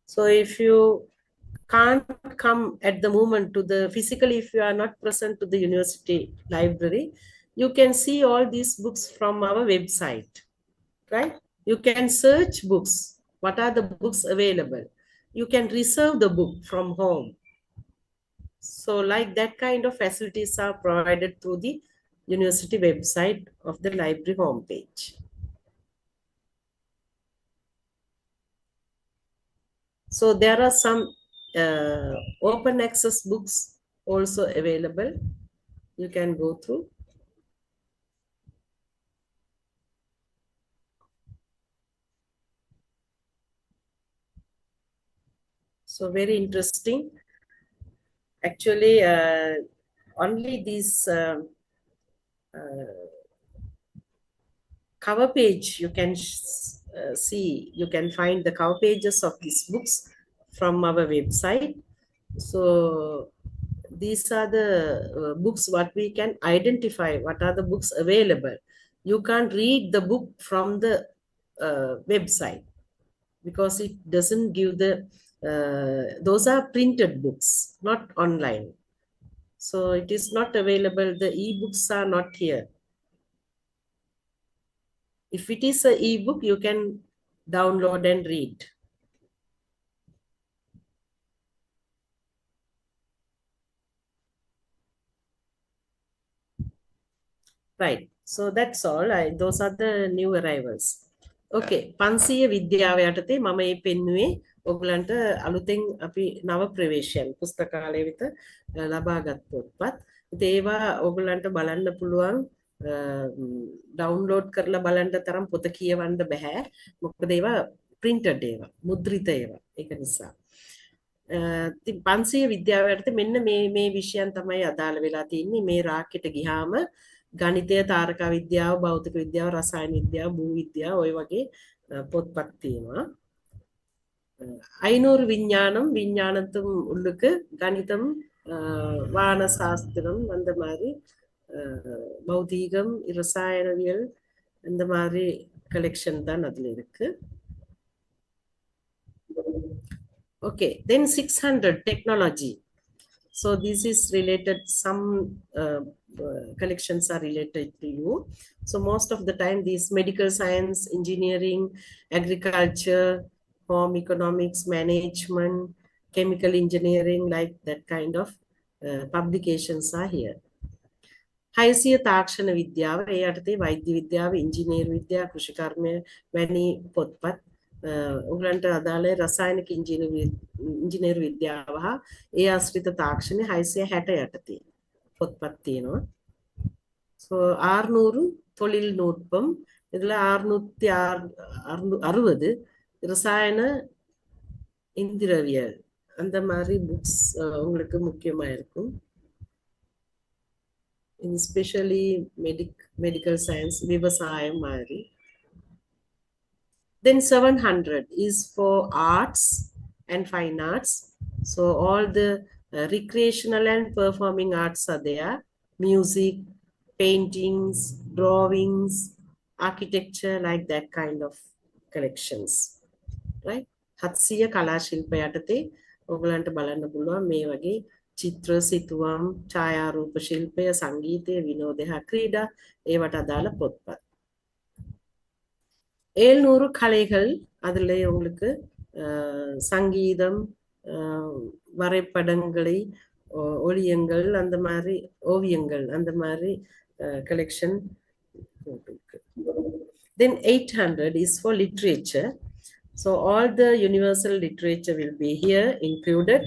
So if you can't come at the moment to the physically, if you are not present to the university library, you can see all these books from our website, right? You can search books. What are the books available? You can reserve the book from home. So like that kind of facilities are provided through the university website of the library homepage. So there are some open access books also available. You can go through. So very interesting. Actually, only these cover page you can see. You can find the cover pages of these books from our website. So these are the books what we can identify, what are the books available. You can't read the book from the website. because it doesn't give the those are printed books, not online. So it is not available. The e-books are not here. If it is an e-book, you can download and read. Right. So that's all. Those are the new arrivals. Okay. 500 විද්‍යාව යටතේ මම මේ පෙන්නුවේ ඔයගලන්ට අලුතෙන් අපි නව ප්‍රවේශයන් පුස්තකාලය වෙත ලබාගත් පොත්පත්. ඉතින් ඒවා ඔයගලන්ට බලන්න පුළුවන් ඩවුන්ලෝඩ් කරලා බලන්න තරම් පොත කියවන්න බෑ. මොකද ඒවා printed ඒවා, මුද්‍රිත ඒවා. ඒක නිසා. ඉතින් 500 විද්‍යාව යටතේ මෙන්න මේ විෂයන් තමයි අදාළ වෙලා තියෙන්නේ. මේ රාක්කෙට ගියාම ගණිතය, තාරක විද්‍යාව, භෞතික විද්‍යාව, රසායන විද්‍යාව, භූ විද්‍යාව ඔය වගේ පොත්පත් තියෙනවා. 500 விஞ்ஞானம், விஞ்ஞானத்தும் உள்ளுக்கு கணிதம், வான சாஸ்திரம் அந்த மாதிரி பௌதீகம், ரசாயனவியல் இந்த மாதிரி கலெக்ஷன் தான் அதுல இருக்கு. Okay, then 600 technology. So this is related, some collections are related to you. So most of the time these medical science, engineering, agriculture, home economics, management, chemical engineering, like that kind of publications are here. 600 තාක්ෂණ විද්‍යාව, ඒ යටතේ වෛද්‍ය විද්‍යාව, ඉංජිනේරු විද්‍යාව, කෘෂිකර්මය වැනි පොත්පත්, ඔයගලන්ට අදාළ රසායනික ඉංජිනේරු විද්‍යාව හා ඒ ආශ්‍රිත තාක්ෂණය 660 යටතේ පොත්පත් තියෙනවා. So 600 தொழில் நுட்பம், இதுல 660 ரசாயன இந்திரவியல் அந்த மாதிரி புக்ஸ் உங்களுக்கு முக்கியமா இருக்கும். Especially medical science, விவசாயம் மாதிரி. Then 700 is for arts and fine arts. So all the recreational and performing arts are there. Music, paintings, drawings, architecture, like that kind of collections. Right? 700 කලා ශිල්ප යටතේ ඔයගලන්ට බලන්න පුළුවන් මේ වගේ චිත්‍ර, සිතුවම්, ඡායාරූප ශිල්පය, සංගීතය, විනෝදය හා ක්‍රීඩා ඒවට අදාළ පොත්පත්. 700 கலைகள், அதுல உங்களுக்கு சங்கீதம், வரைபடங்களை, ஒளியங்கள், அந்த மாதிரி ஓவியங்கள், அந்த மாதிரி collection. Then 800 is for literature. So all the universal literature will be here included,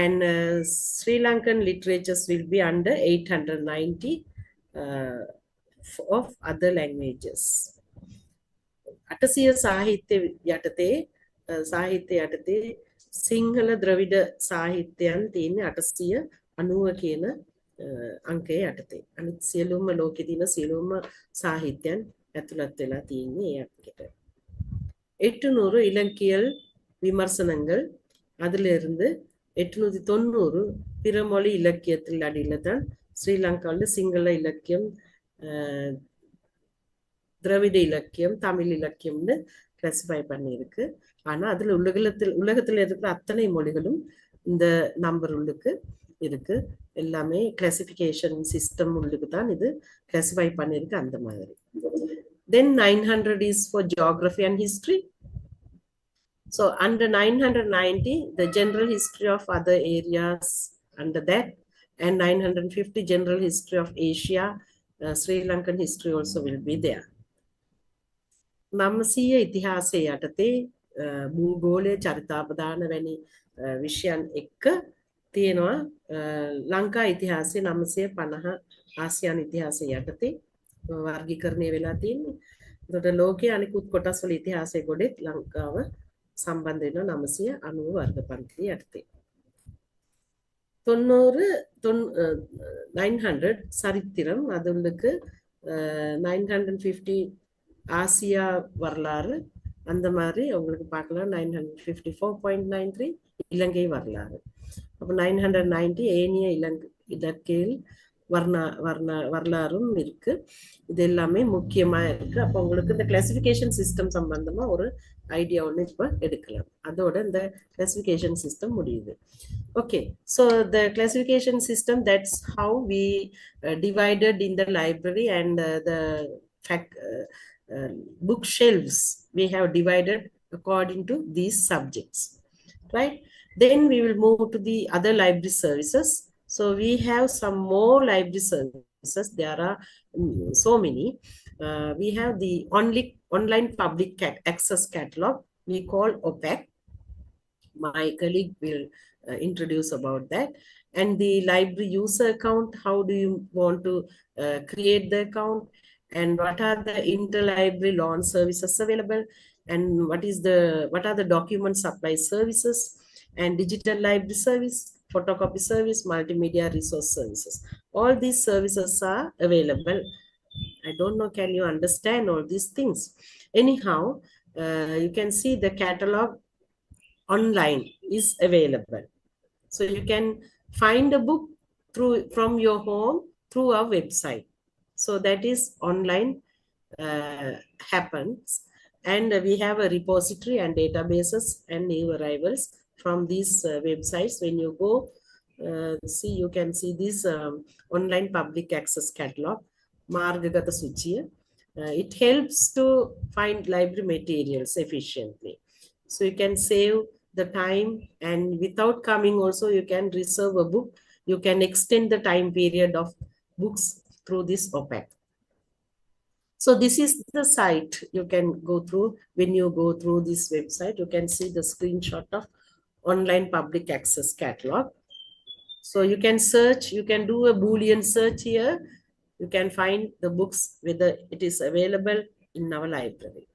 and Sri Lankan literatures will be under 890 of other languages. 800 සාහිත්‍ය යටතේ සිංහල ද්‍රවිඩ සාහිත්‍යයන් තියෙන්නේ 890 කියන අංකය යටතේ. අනිත් සියලුම ලෝකේ තියෙන සියලුම සාහිත්‍යයන් ඇතුළත් වෙලා තියෙන්නේ ඒ අංකයට. 800 இலக்கியல் விமர்சனங்கள், அதுல இருந்து 890 பிறமொழி இலக்கியத்தில் அடியில தான் ஸ்ரீலங்காவில் சிங்கள இலக்கியம், திராவிட இலக்கியம், தமிழ் இலக்கியம்னு கிளாசிஃபை பண்ணியிருக்கு. ஆனா அதுல உலகத்துல இருக்கிற அத்தனை மொழிகளும் இந்த நம்பர் உள்ளுக்கு இருக்கு. எல்லாமே கிளாசிஃபிகேஷன் சிஸ்டம் உள்ளுக்கு தான் இது கிளாசிஃபை பண்ணியிருக்கு அந்த மாதிரி. Then 900 is for geography and history. So under 990, the general history of other areas under that, and 950 general history of Asia, Sri Lankan history also will be there. 900 ඉතිහාසය යටතේ භූගෝලය, චරිතාපදාන වැනි විෂයන් එක්ක තියෙනවා. ලංකා ඉතිහාසය 950 ආසියානු ඉතිහාසය යටතේ වර්ගීකරණය වෙලා තියෙන්නේ. එතකොට ලෝකයේ අනිකුත් කොටස් වල ඉතිහාසය ගොඩෙත් ලංකාව සම්බන්ධ වෙනවා 990 වර්ග පන්තිය යටතේ. 900 சரித்திரம், அது உங்களுக்கு 950 ஆசியா வரலாறு அந்த மாதிரி உங்களுக்கு பார்க்கலாம். 954.93 இலங்கை வரலாறு. அப்போ 990 ஏனிய இலக்கியல் வரலாறும் இருக்கு. இது எல்லாமே முக்கியமா இருக்கு. அப்போ உங்களுக்கு இந்த கிளாசிஃபிகேஷன் சிஸ்டம் சம்பந்தமா ஒரு ஐடியா ஒன்று இப்போ எடுக்கலாம். அதோட இந்த கிளாசிஃபிகேஷன் சிஸ்டம் முடியுது. Okay, so the classification system, that's how we divided in the library, and the fact bookshelves we have divided according to these subjects, right? Then we will move to the other library services. So we have some more library services. There are so many. We have the online public access catalog, we call OPAC. My colleague will introduce about that. And the library user account, how do you want to create the account, and what are the interlibrary loan services available, and what are the document supply services, and digital library service, photocopy service, multimedia resource services. All these services are available. I don't know, can you understand all these things? Anyhow, you can see the catalog online is available. So you can find a book from your home through our website. So that is online happens. And we have a repository and databases and new arrivals from these websites. When you go, see, you can see this online public access catalog, Margagata Suchiya. It helps to find library materials efficiently. So you can save the time, and without coming also you can reserve a book. You can extend the time period of books through this OPAC. So this is the site you can go through. When you go through this website, you can see the screenshot of online public access catalog. So you can search, you can do a Boolean search here. You can find the books, whether it is available in our library.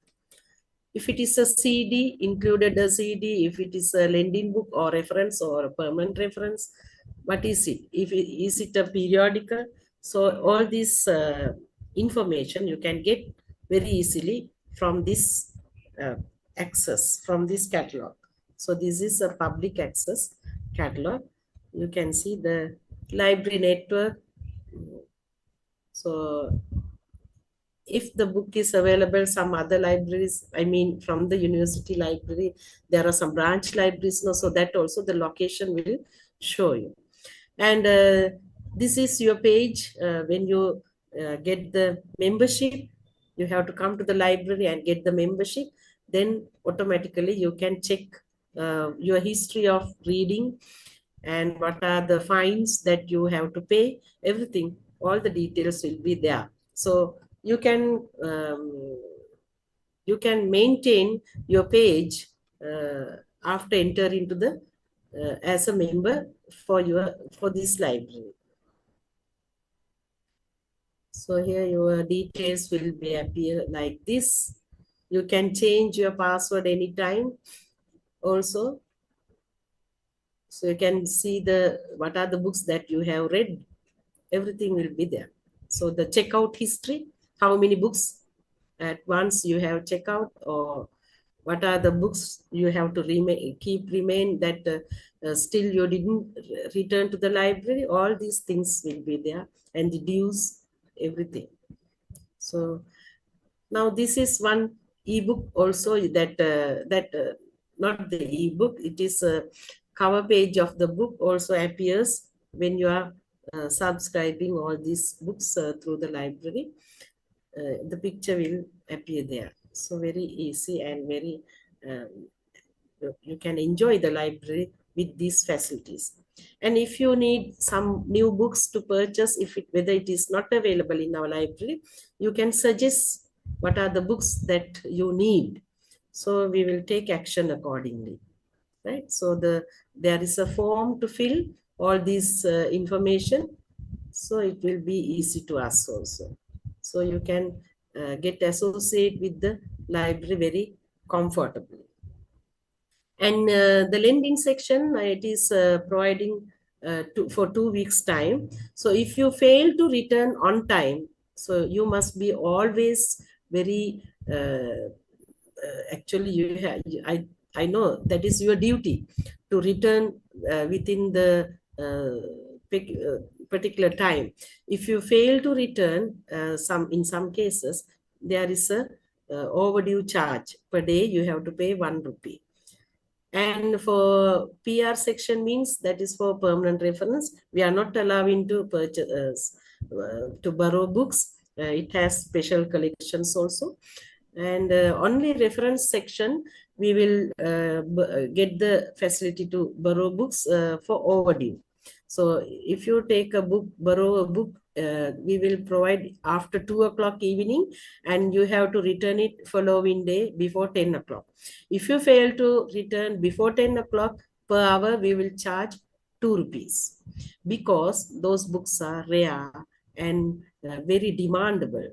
If it is a CD, included a CD. If it is a lending book or reference or a permanent reference, what is it? Is it a periodical? So all this information you can get very easily from this access, from this catalog. So this is a public access catalog. You can see the library network. So if the book is available, some other libraries, I mean from the university library, there are some branch libraries now, so that also the location will show you. And this is your page. When you get the membership, you have to come to the library and get the membership. Then automatically you can check your history of reading, and what are the fines that you have to pay, everything, all the details will be there. So you can maintain your page after enter into the as a member for this library. So here your details will be appear like this. You can change your password anytime also. So you can see what are the books that you have read. Everything will be there. So the checkout history, how many books at once you have checked out, or what are the books you have to remain that still you didn't return to the library. All these things will be there, and the dues, everything. So now this is one ebook also that not the ebook, it is a cover page of the book also appears when you are subscribing all these books through the library. The picture will appear there. So very easy and very you can enjoy the library with these facilities. And if you need some new books to purchase, whether it is not available in our library, you can suggest what are the books that you need. So we will take action accordingly, right? So there is a form to fill all this information, so it will be easy to us also. So you can get associated with the library very comfortably. And the lending section, it is providing for 2 weeks time. So if you fail to return on time, so you must be always very actually you have, I know that is your duty to return within the particular time. If you fail to return, in some cases, there is a overdue charge. Per day, you have to pay 1 rupee. And for PR section means that is for permanent reference. We are not allowing to purchase, to borrow books. It has special collections also. And only reference section, we will get the facility to borrow books for overdue. So if you take a book, borrow a book, we will provide after 2 o'clock evening, and you have to return it following day before 10 o'clock. If you fail to return before 10 o'clock per hour, we will charge 2 rupees, because those books are rare and very demandable.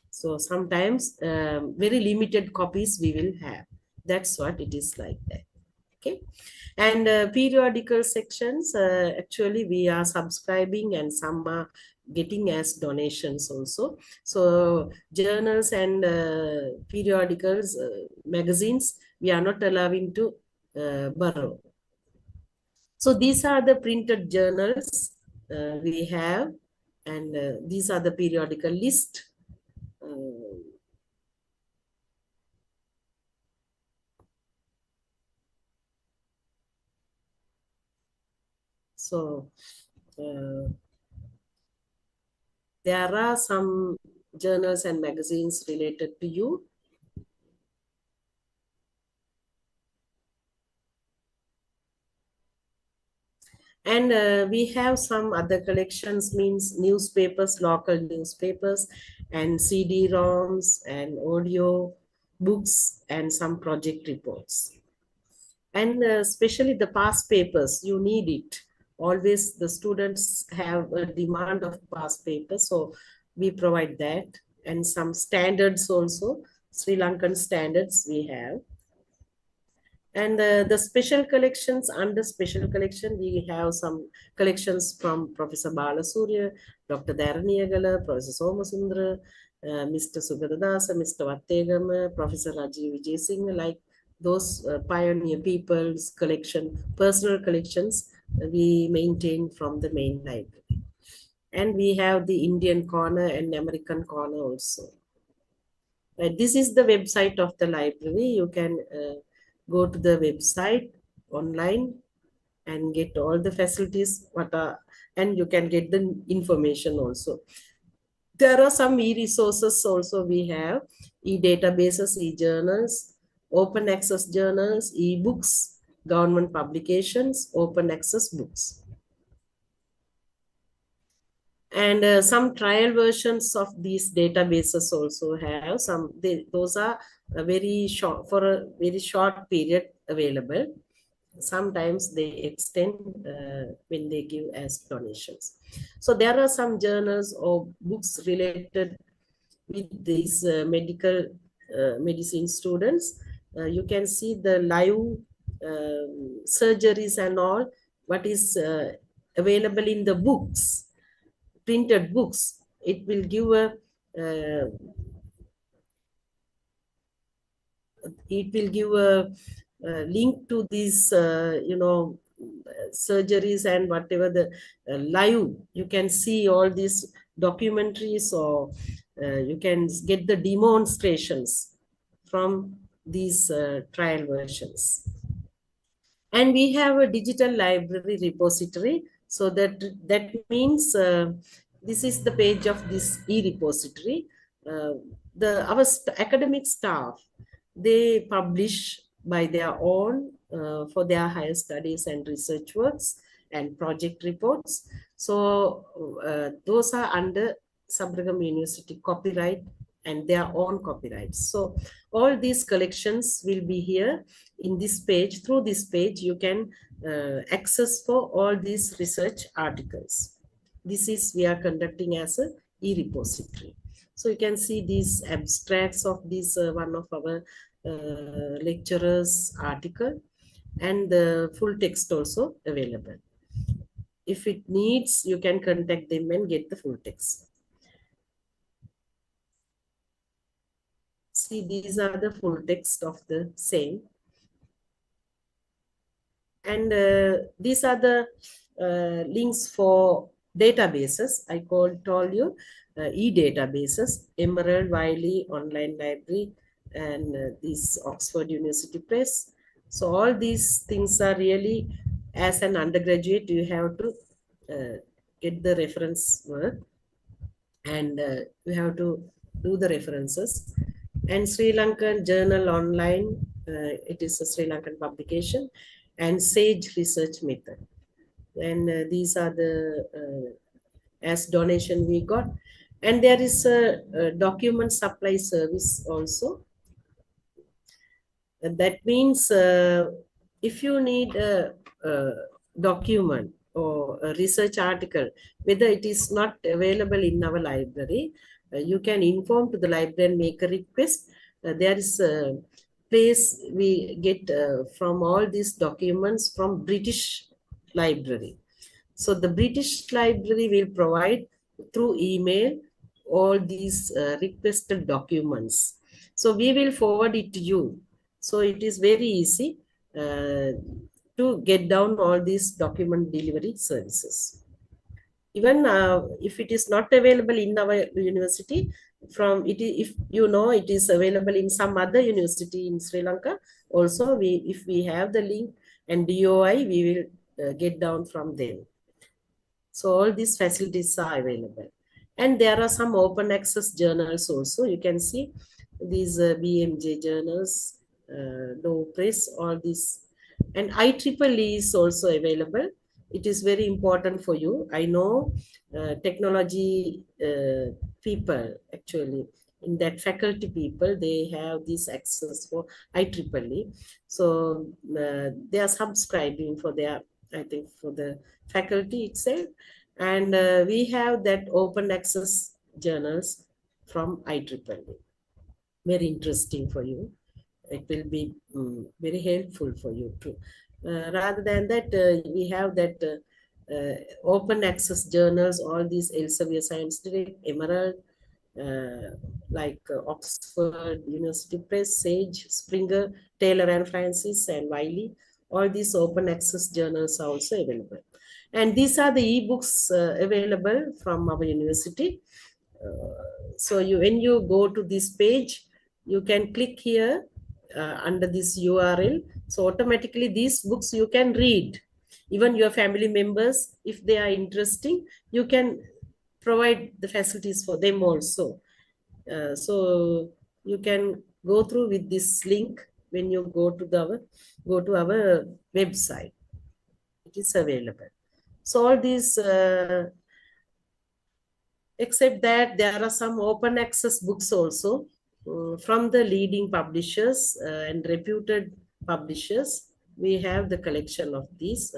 So sometimes very limited copies we will have. That's what it is like that. Okay. And periodical sections, actually we are subscribing, and some are getting as donations also. So journals and periodicals, magazines, we are not allowing to borrow. So these are the printed journals we have, and these are the periodical list. So there are some journals and magazines related to you. And we have some other collections, means newspapers, local newspapers, and CD-ROMs and audio books, and some project reports. And especially the past papers, you need it. Always the students have a demand of past papers, so we provide that. And some standards also, Sri Lankan standards we have. And the special collections, under special collection, we have some collections from Professor Balasurya, Dr. Dharaniyagala, Professor Somasundra, Mr. Sugadadasa, Mr. Wattegama, Professor Rajiv Vijayasinghe, like those pioneer people's collection, personal collections we maintain from the main library. And we have the Indian corner and American corner also. This is the website of the library. You can go to the website online and get all the facilities and you can get the information also. There are some e-resources also we have, e-databases, e-journals, open access journals, e-books, government publications, open access books. And some trial versions of these databases also have some. Those are very short, for a very short period available. Sometimes they extend when they give as donations. So there are some journals or books related with these medicine students. You can see the live surgeries and all, what is available in the books, printed books. It will give a link to these surgeries and whatever the live. You can see all these documentaries, or you can get the demonstrations from these trial versions. And we have a digital library repository. So that means this is the page of this e-repository. Our academic staff, they publish by their own for their higher studies and research works and project reports. So those are under Sabaragam University copyright and their own copyrights. So all these collections will be here in this page. Through this page, you can access for all these research articles. This is we are conducting as a e-repository. So you can see these abstracts of this one of our lecturers' article, and the full text also available. If it needs, you can contact them and get the full text. See, these are the full text of the same. And these are the links for databases. I told you e-databases, Emerald, Wiley, Online Library, and this Oxford University Press. So all these things are really, as an undergraduate, you have to get the reference work, and you have to do the references. And Sri Lankan Journal Online, it is a Sri Lankan publication, and SAGE Research Method. And these are the as donation we got. And there is a document supply service also. And that means if you need a document or a research article, whether it is not available in our library, you can inform to the library and make a request. There is a place we get from all these documents from British Library. So the British Library will provide through email all these requested documents. So we will forward it to you. So it is very easy to get down all these document delivery services. Even if it is not available in our university, if you know it is available in some other university in Sri Lanka, also if we have the link and DOI, we will get down from them. So all these facilities are available. And there are some open access journals also. You can see these BMJ journals, Law Press, all these. And IEEE is also available. It is very important for you. I know technology people, actually, in that faculty people, they have this access for IEEE. So they are subscribing for their, I think, for the faculty itself. And we have that open access journals from IEEE. Very interesting for you. It will be very helpful for you too. Rather than that, we have that open access journals, all these Elsevier Science Direct, Emerald, like Oxford University Press, Sage, Springer, Taylor and Francis, and Wiley. All these open access journals are also available. And these are the ebooks available from our university. So when you go to this page, you can click here under this URL. So automatically these books you can read. Even your family members, if they are interesting, you can provide the facilities for them also. So you can go through with this link when you go to our website. It is available. So all these, except that there are some open access books also from the leading publishers and reputed publishers. We have the collection of these.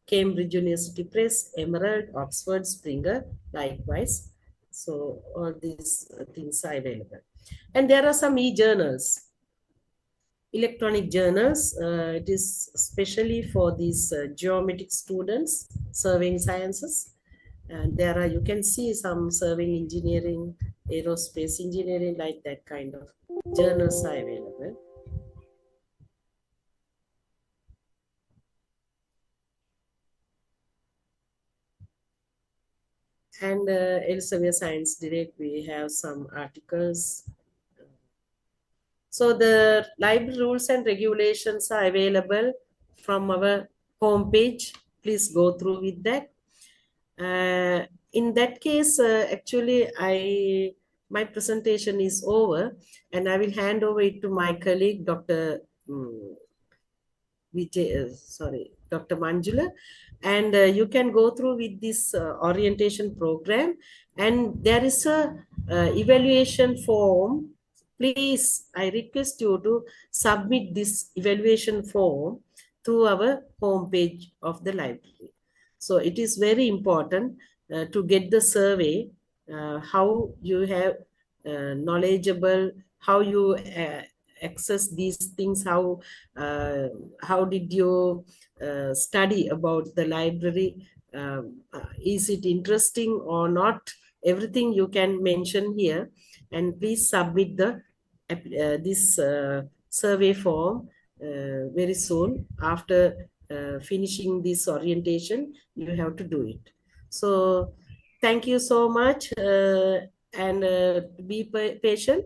Cambridge University Press, Emerald, Oxford, Springer, likewise. So all these things are available. And there are some e-journals, electronic journals. It is especially for these geometric students, surveying sciences. And there are, you can see some surveying engineering, aerospace engineering, like that kind of journals are available. And Elsevier Science Direct, we have some articles. So the library rules and regulations are available from our homepage. Please go through with that. In that case, actually, my presentation is over, and I will hand over it to my colleague, Dr. Dr. Manjula, and you can go through with this orientation program, and there is a evaluation form. Please, I request you to submit this evaluation form through our homepage of the library. So it is very important to get the survey, how you have knowledgeable, how you access these things, how did you study about the library, is it interesting or not, everything you can mention here. And please submit the this survey form very soon. After finishing this orientation, you have to do it. So thank you so much, and be patient.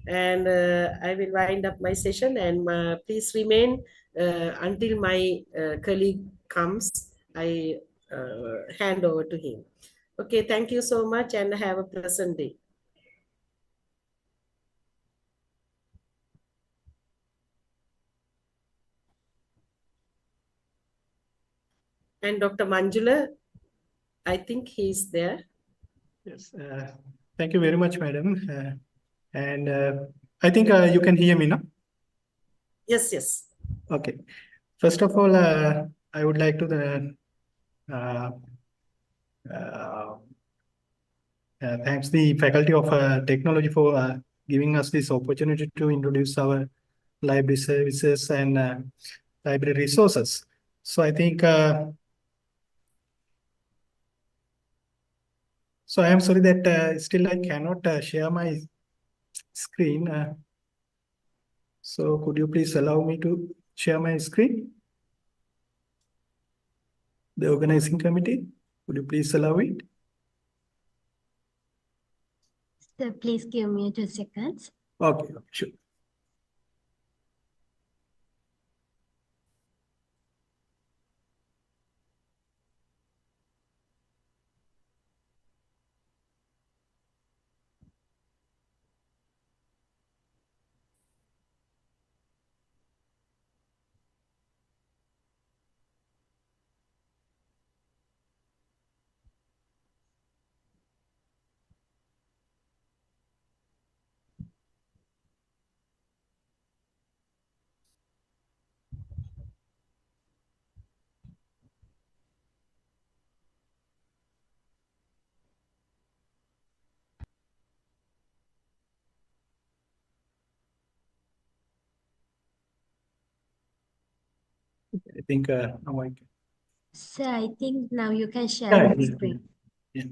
And I will wind up my session, and please remain until my colleague comes. I hand over to him. Okay, thank you so much and have a pleasant day. And Dr. Manjula, I think he's there. Yes, thank you very much, madam. And I think you can hear me now. Yes, yes. Okay. First of all, I would like to uh, uh, thanks the Faculty of Technology for giving us this opportunity to introduce our library services and library resources. So I think, so I am sorry that still I cannot share my screen. So could you please allow me to share my screen? The organizing committee, would you please allow it? So please give me 2 seconds. Okay, sure. I think now I can. So I think now you can share Yeah, the yeah, screen. yeah.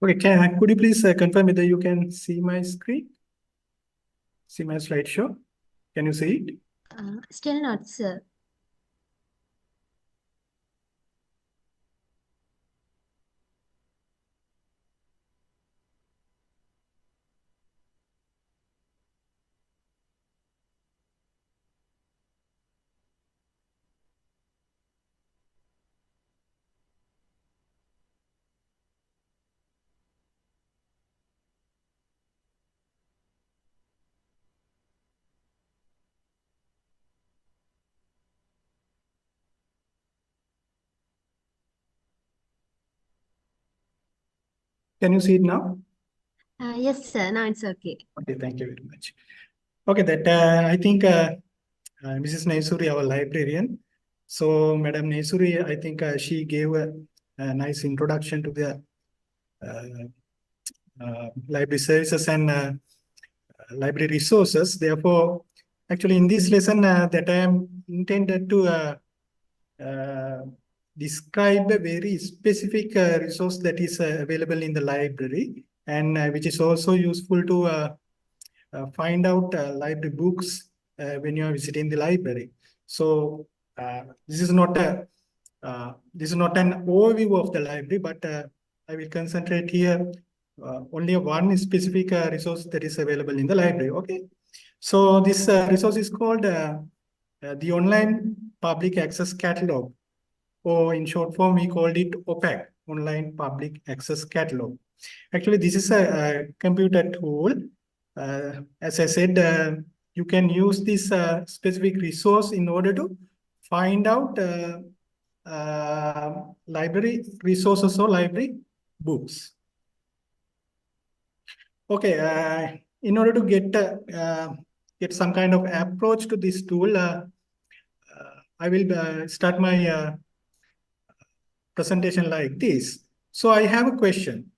Okay, could you please confirm whether you can see my screen? See my slideshow? Can you see it? Still not, sir. Can you see it now? Yes, sir. Now it's okay. Okay, thank you very much. Okay, that I think Mrs. Naisuri, our librarian. So Madam Naisuri, I think she gave a nice introduction to the library services and library resources. Therefore, actually in this lesson that I am intended to uh, describe a very specific resource that is available in the library and which is also useful to find out library books when you are visiting the library. So this is not an overview of the library, but I will concentrate here only one specific resource that is available in the library. Okay, so this resource is called the Online Public Access Catalog, or in short form, we called it OPAC, Online Public Access Catalog. Actually, this is a computer tool as I said, you can use this specific resource in order to find out library resources or library books. Okay, in order to get some kind of approach to this tool, I will start my presentation like this. So I have a question.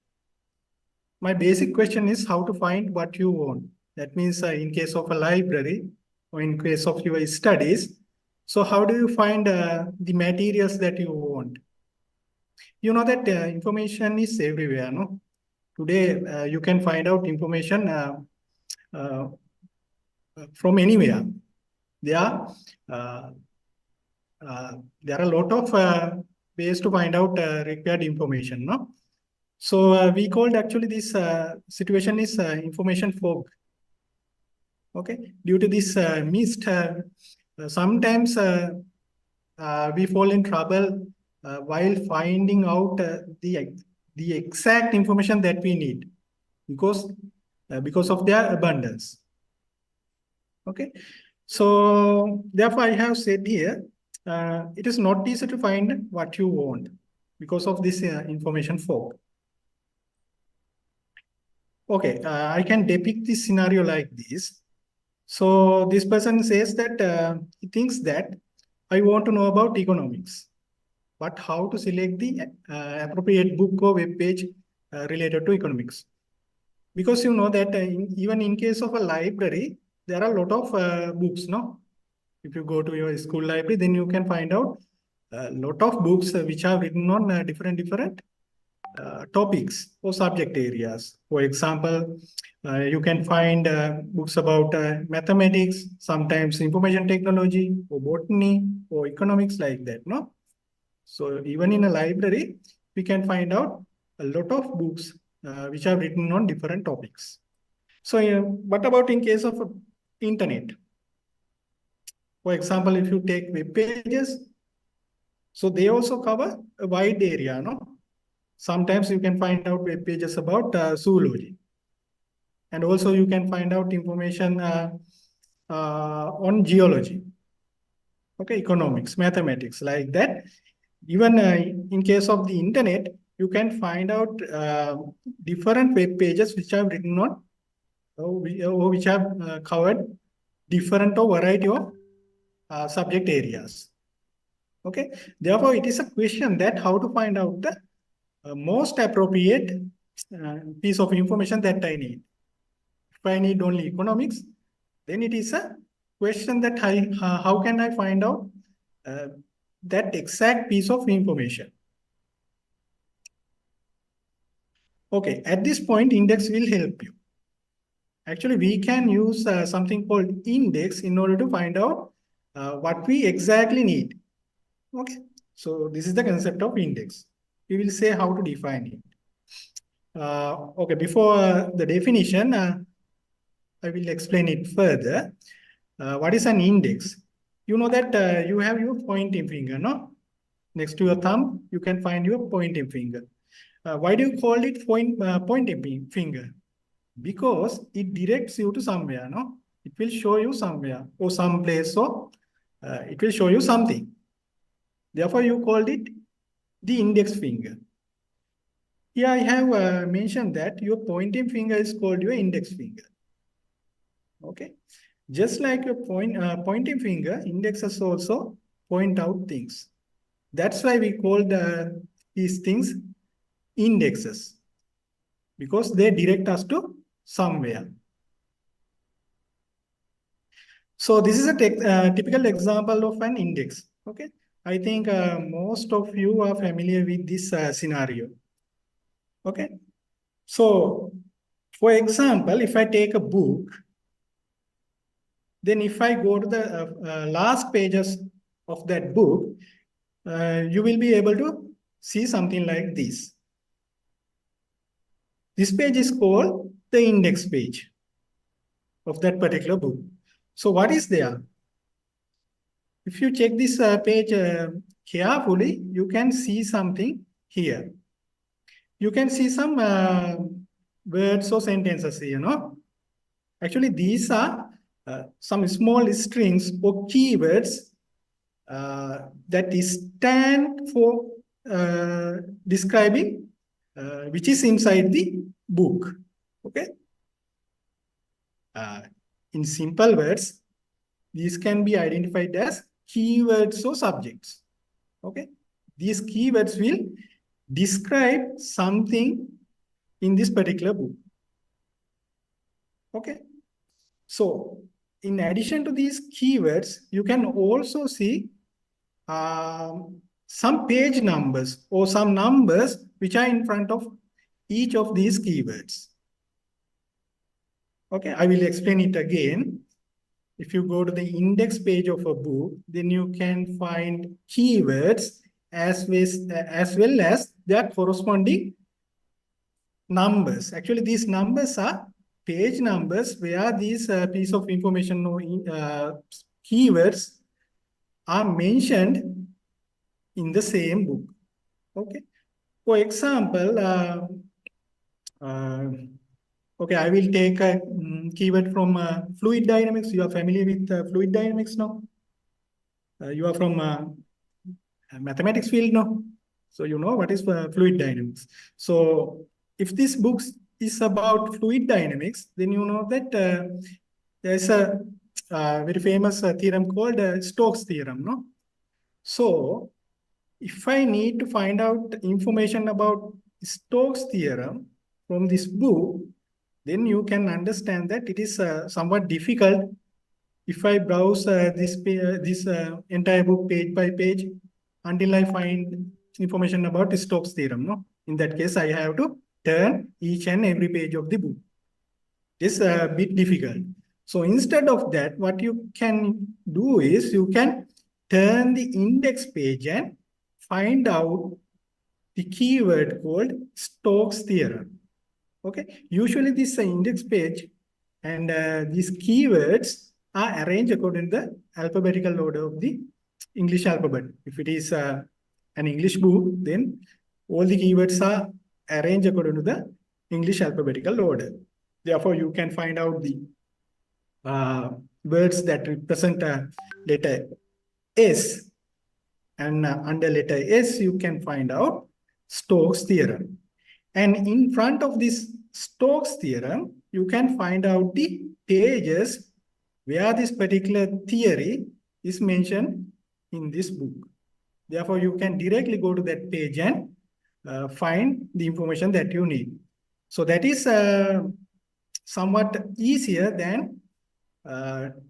My basic question is how to find what you want. That means in case of a library or in case of your studies, so how do you find the materials that you want? You know that information is everywhere, no? Today, you can find out information uh, from anywhere. There are a lot of ways to find out required information, no? So we called actually this situation is information fog. Okay, due to this mist, sometimes we fall in trouble while finding out the exact information that we need because of their abundance. Okay, so therefore I have said here, it is not easy to find what you want because of this information fog. Okay, I can depict this scenario like this. So this person says that he thinks that I want to know about economics, but how to select the appropriate book or web page related to economics. Because you know that even in case of a library, there are a lot of books, no? If you go to your school library, then you can find out a lot of books which are written on different topics or subject areas. For example, you can find books about mathematics, sometimes information technology, or botany, or economics like that, no? So even in a library, we can find out a lot of books which are written on different topics. So what about in case of internet? For example, if you take web pages, so they also cover a wide area, no? Sometimes you can find out web pages about zoology. And also you can find out information on geology, okay, economics, mathematics, like that. Even in case of the internet, you can find out different web pages which are written on, or which have covered different or variety of subject areas. Okay, therefore it is a question that how to find out the most appropriate piece of information that I need. If I need only economics, then it is a question that how can I find out that exact piece of information. Okay, at this point, index will help you. Actually, we can use something called index in order to find out what we exactly need. Okay, so this is the concept of index. We will say how to define it. Okay, before the definition, I will explain it further. What is an index? You know that you have your pointing finger, no? Next to your thumb, you can find your pointing finger. Why do you call it pointing finger? Because it directs you to somewhere, no? It will show you somewhere or some place, so it will show you something. Therefore, you called it the index finger. Here I have mentioned that your pointing finger is called your index finger. Okay, just like your pointing finger, indexes also point out things. That's why we call these things indexes, because they direct us to somewhere. So this is a typical example of an index. Okay, I think most of you are familiar with this scenario. Okay, so for example, if I take a book, then if I go to the last pages of that book, you will be able to see something like this. This page is called the index page of that particular book. So what is there? If you check this page carefully, you can see something here. You can see some words or sentences here, you know. Actually, these are some small strings or keywords that stand for describing which is inside the book. Okay. In simple words, these can be identified as keywords or subjects. Okay. These keywords will describe something in this particular book. Okay. So in addition to these keywords, you can also see some page numbers or some numbers which are in front of each of these keywords. Okay, I will explain it again. If you go to the index page of a book, then you can find keywords as well as their corresponding numbers. Actually, these numbers are page numbers where these piece of information or keywords are mentioned in the same book. Okay. For example, okay, I will take a keyword from fluid dynamics. You are familiar with fluid dynamics now? You are from mathematics field now? So you know what is fluid dynamics. So if this book is about fluid dynamics, then you know that there's a very famous theorem called Stokes theorem, no? So if I need to find out information about Stokes theorem from this book, then you can understand that it is somewhat difficult if I browse this entire book page by page until I find information about Stokes theorem. No? In that case, I have to turn each and every page of the book. It's a bit difficult. So instead of that, what you can do is you can turn the index page and find out the keyword called Stokes theorem. Okay, usually this index page and these keywords are arranged according to the alphabetical order of the English alphabet. If it is an English book, then all the keywords are arranged according to the English alphabetical order. Therefore, you can find out the words that represent letter S, and under letter S, you can find out Stokes theorem. And in front of this Stokes theorem, you can find out the pages where this particular theory is mentioned in this book. Therefore, you can directly go to that page and find the information that you need. So that is somewhat easier than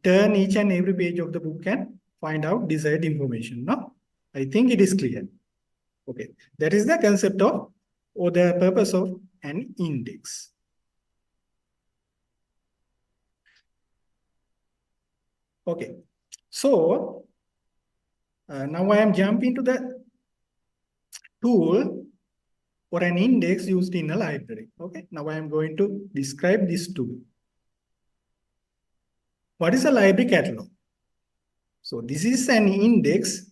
turn each and every page of the book and find out desired information. No? I think it is clear. Okay, that is the concept of or the purpose of an index. Okay, so now I am jumping to the tool or an index used in a library. Okay, now I am going to describe this tool. What is a library catalog? So this is an index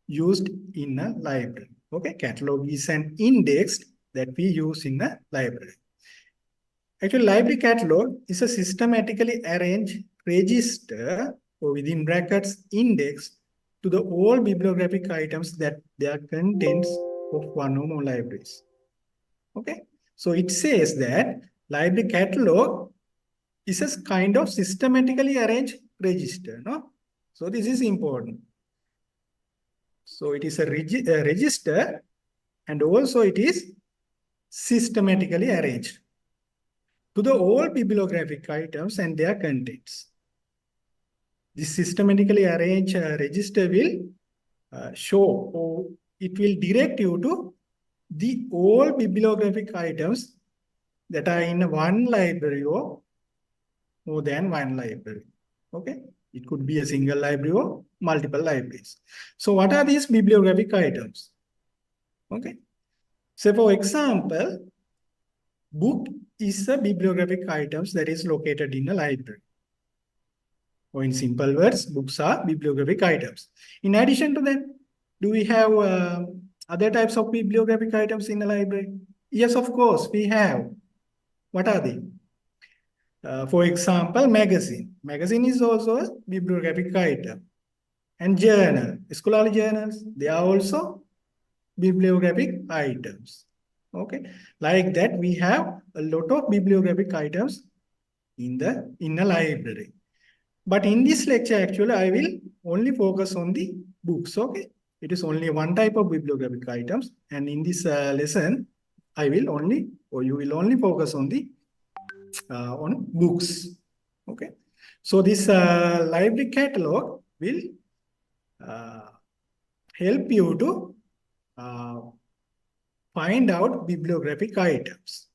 used in a library. Okay, catalog is an index that we use in a library. Actually, library catalog is a systematically arranged register or within brackets index to the all bibliographic items that they are contents of one or more libraries. Okay, so it says that library catalog is a kind of systematically arranged register. No, so this is important. So it is a register, and also it is systematically arranged to the all bibliographic items and their contents. This systematically arranged register will show or it will direct you to the all bibliographic items that are in one library or more than one library. Okay, it could be a single library or multiple libraries. So what are these bibliographic items? Okay, so for example, book is a bibliographic items that is located in a library. Or in simple words, books are bibliographic items. In addition to that, do we have other types of bibliographic items in a library? Yes, of course, we have. What are they? For example, magazine. Magazine is also a bibliographic item. And journal, scholarly journals, they are also bibliographic items. Okay, like that we have a lot of bibliographic items in a library. But in this lecture, actually, I will only focus on the books. Okay, it is only one type of bibliographic items, and in this lesson, I will only, or you will only focus on the on books. Okay, so this library catalog will help you to find out bibliographic items.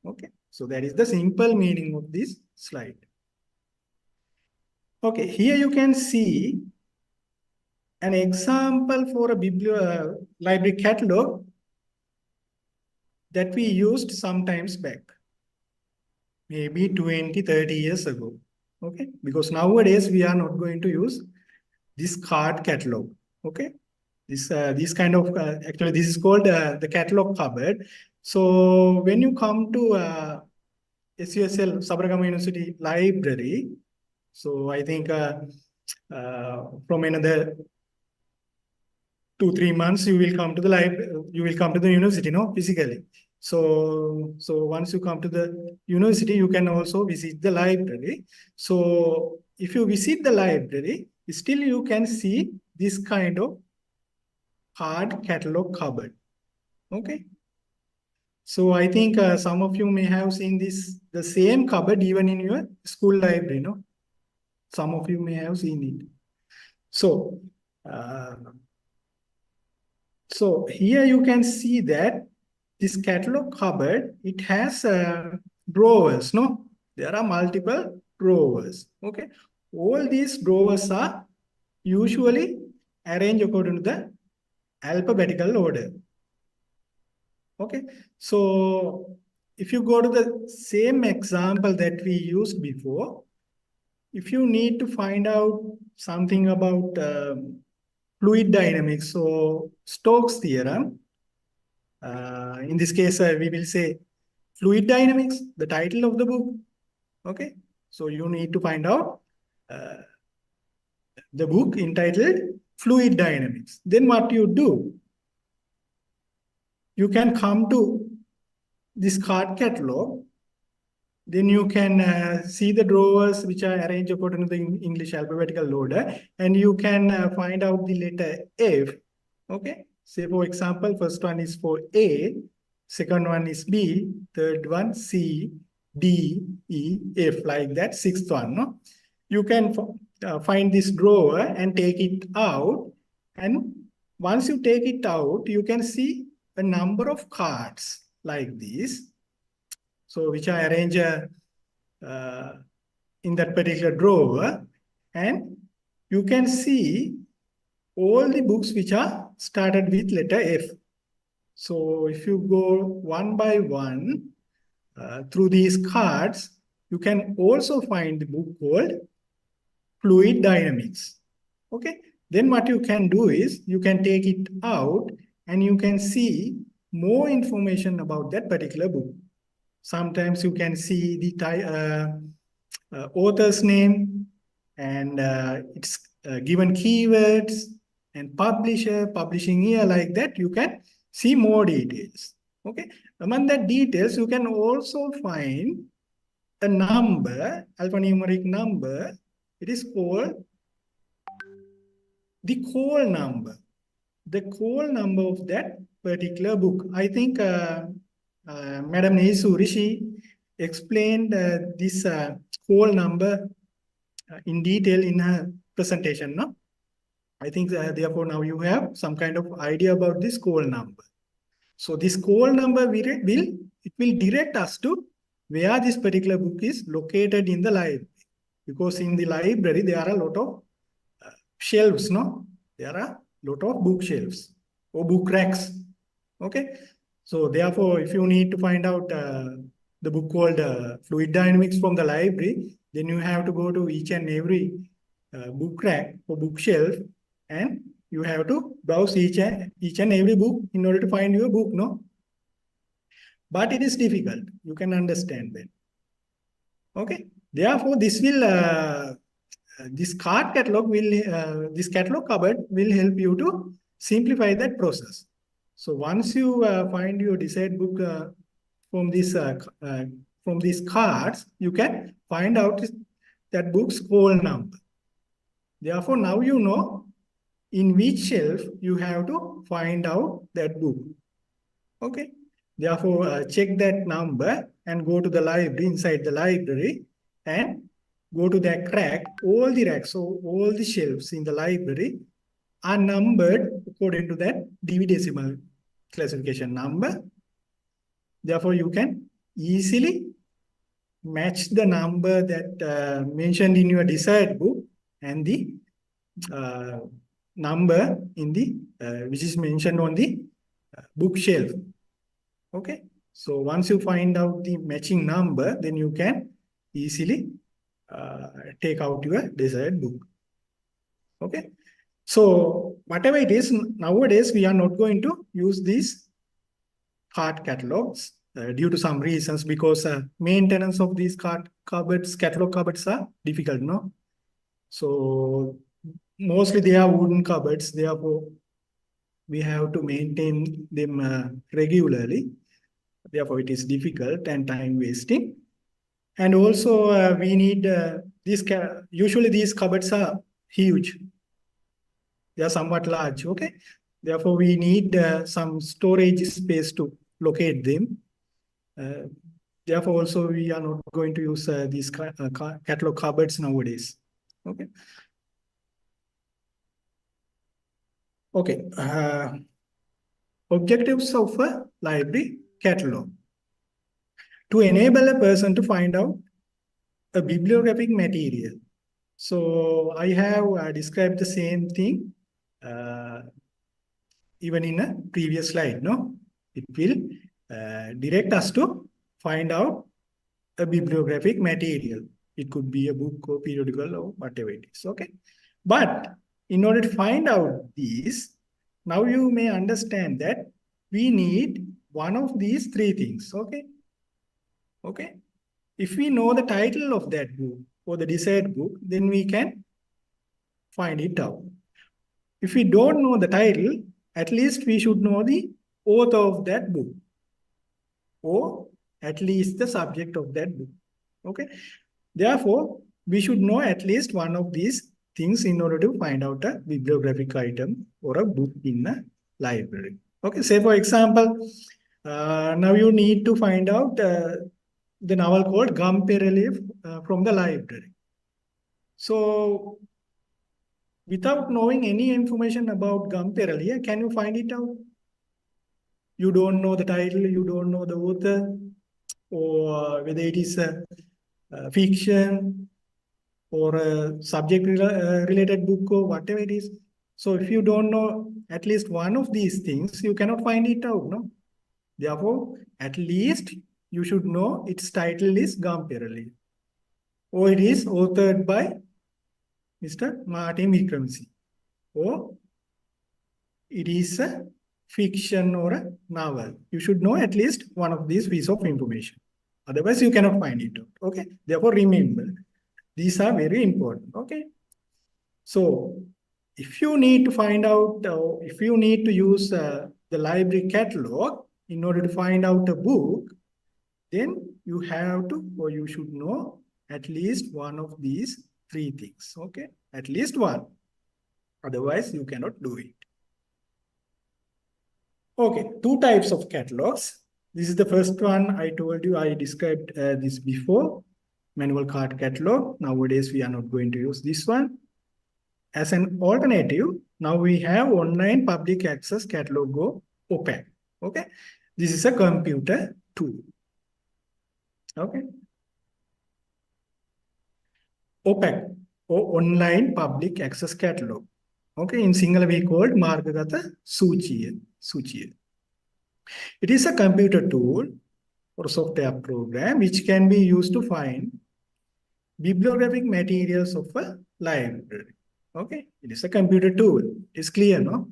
Okay, so that is the simple meaning of this slide. Okay, here you can see an example for a library catalog that we used sometimes back, maybe 20, 30 years ago. Okay, because nowadays we are not going to use this card catalog. Okay, this kind of actually this is called the catalog cupboard. So when you come to SUSL Sabaragama University Library, so I think from another 2-3 months you will come to the library, you will come to the university, no, physically. So once you come to the university, you can also visit the library. So if you visit the library, still you can see this kind of hard catalog cupboard. Okay. So I think some of you may have seen the same cupboard even in your school library, no? Some of you may have seen it. So, so here you can see that this catalog cupboard, it has drawers, no? There are multiple drawers, okay? All these drawers are usually arranged according to the alphabetical order. Okay, so if you go to the same example that we used before, if you need to find out something about fluid dynamics or Stokes theorem, in this case, we will say fluid dynamics, the title of the book. Okay, so you need to find out the book entitled Fluid Dynamics. Then what you do? You can come to this card catalog. Then you can see the drawers which are arranged according to the English alphabetical order, and you can find out the letter F. Okay, say for example, first one is for A, second one is B, third one C, D, E, F, like that. Sixth one, no? You can find this drawer and take it out, and once you take it out, you can see a number of cards like this. So which are arranged in that particular drawer, and you can see all the books which are started with letter F. So if you go one by one through these cards, you can also find the book called Fluid Dynamics. Okay, then what you can do is you can take it out and you can see more information about that particular book. Sometimes you can see the author's name, and it's given keywords and publisher, publishing year, like that. You can see more details. Okay, among that details, you can also find a number, alphanumeric number. It is called the call number. The call number of that particular book. I think Madam Nesuri, she explained this call number in detail in her presentation, no? I think therefore now you have some kind of idea about this call number. So this call number will direct us to where this particular book is located in the library. Because in the library there are a lot of shelves, no? There are a lot of bookshelves or book racks. Okay, so therefore, if you need to find out the book called Fluid Dynamics from the library, then you have to go to each and every book rack or bookshelf, and you have to browse each and every book in order to find your book, no? But it is difficult. You can understand that. Okay. Therefore, this card catalog will, this catalog cupboard will help you to simplify that process. So once you find your desired book from from these cards, you can find out that book's whole number. Therefore, now you know in which shelf you have to find out that book. Okay. Therefore, check that number and go to the library, inside the library, and go to that rack. All the racks, so all the shelves in the library are numbered according to that decimal classification number. Therefore, you can easily match the number that mentioned in your desired book and the number in the which is mentioned on the bookshelf. Okay, so once you find out the matching number, then you can easily take out your desired book. Okay, so whatever it is, nowadays we are not going to use these card catalogs due to some reasons, because maintenance of these catalog cupboards are difficult, no? So mostly they are wooden cupboards, therefore we have to maintain them regularly. Therefore, it is difficult and time wasting. And also we need usually these cupboards are huge. They are somewhat large, okay? Therefore, we need some storage space to locate them. Therefore, also we are not going to use these catalog cupboards nowadays, okay? Okay, objectives of a library catalog. To enable a person to find out a bibliographic material. So I have described the same thing even in a previous slide, no? It will direct us to find out a bibliographic material. It could be a book or periodical or whatever it is, okay? But in order to find out these, now you may understand that we need one of these three things, okay? Okay. If we know the title of that book or the desired book, then we can find it out. If we don't know the title, at least we should know the author of that book, or at least the subject of that book. Okay. Therefore, we should know at least one of these things in order to find out a bibliographic item or a book in a library. Okay. Say for example, now you need to find out the novel called Gumpe Relief from the library. So, without knowing any information about Gumpe Relief, can you find it out? You don't know the title, you don't know the author, or whether it is a fiction or a subject-related book or whatever it is. So, if you don't know at least one of these things, you cannot find it out, no? Therefore, at least you should know its title is Gumpe Relief, or it is authored by Mr. Martin Vikramsinghe, or it is a fiction or a novel. You should know at least one of these pieces of information. Otherwise, you cannot find it out. Okay. Therefore, remember, these are very important. Okay. So, if you need to find out, if you need to use the library catalog in order to find out a book, then you have to, or you should know at least one of these three things, okay? At least one. Otherwise, you cannot do it. Okay, two types of catalogs. This is the first one I told you, I described this before, manual card catalog. Nowadays, we are not going to use this one. As an alternative, now we have online public access catalog or OPAC, okay? This is a computer tool. Okay. OPAC, or Online Public Access Catalog. Okay, in Sinhala we called Margagata Suchiya. It is a computer tool or software program which can be used to find bibliographic materials of a library. Okay, it is a computer tool. It's clear, no?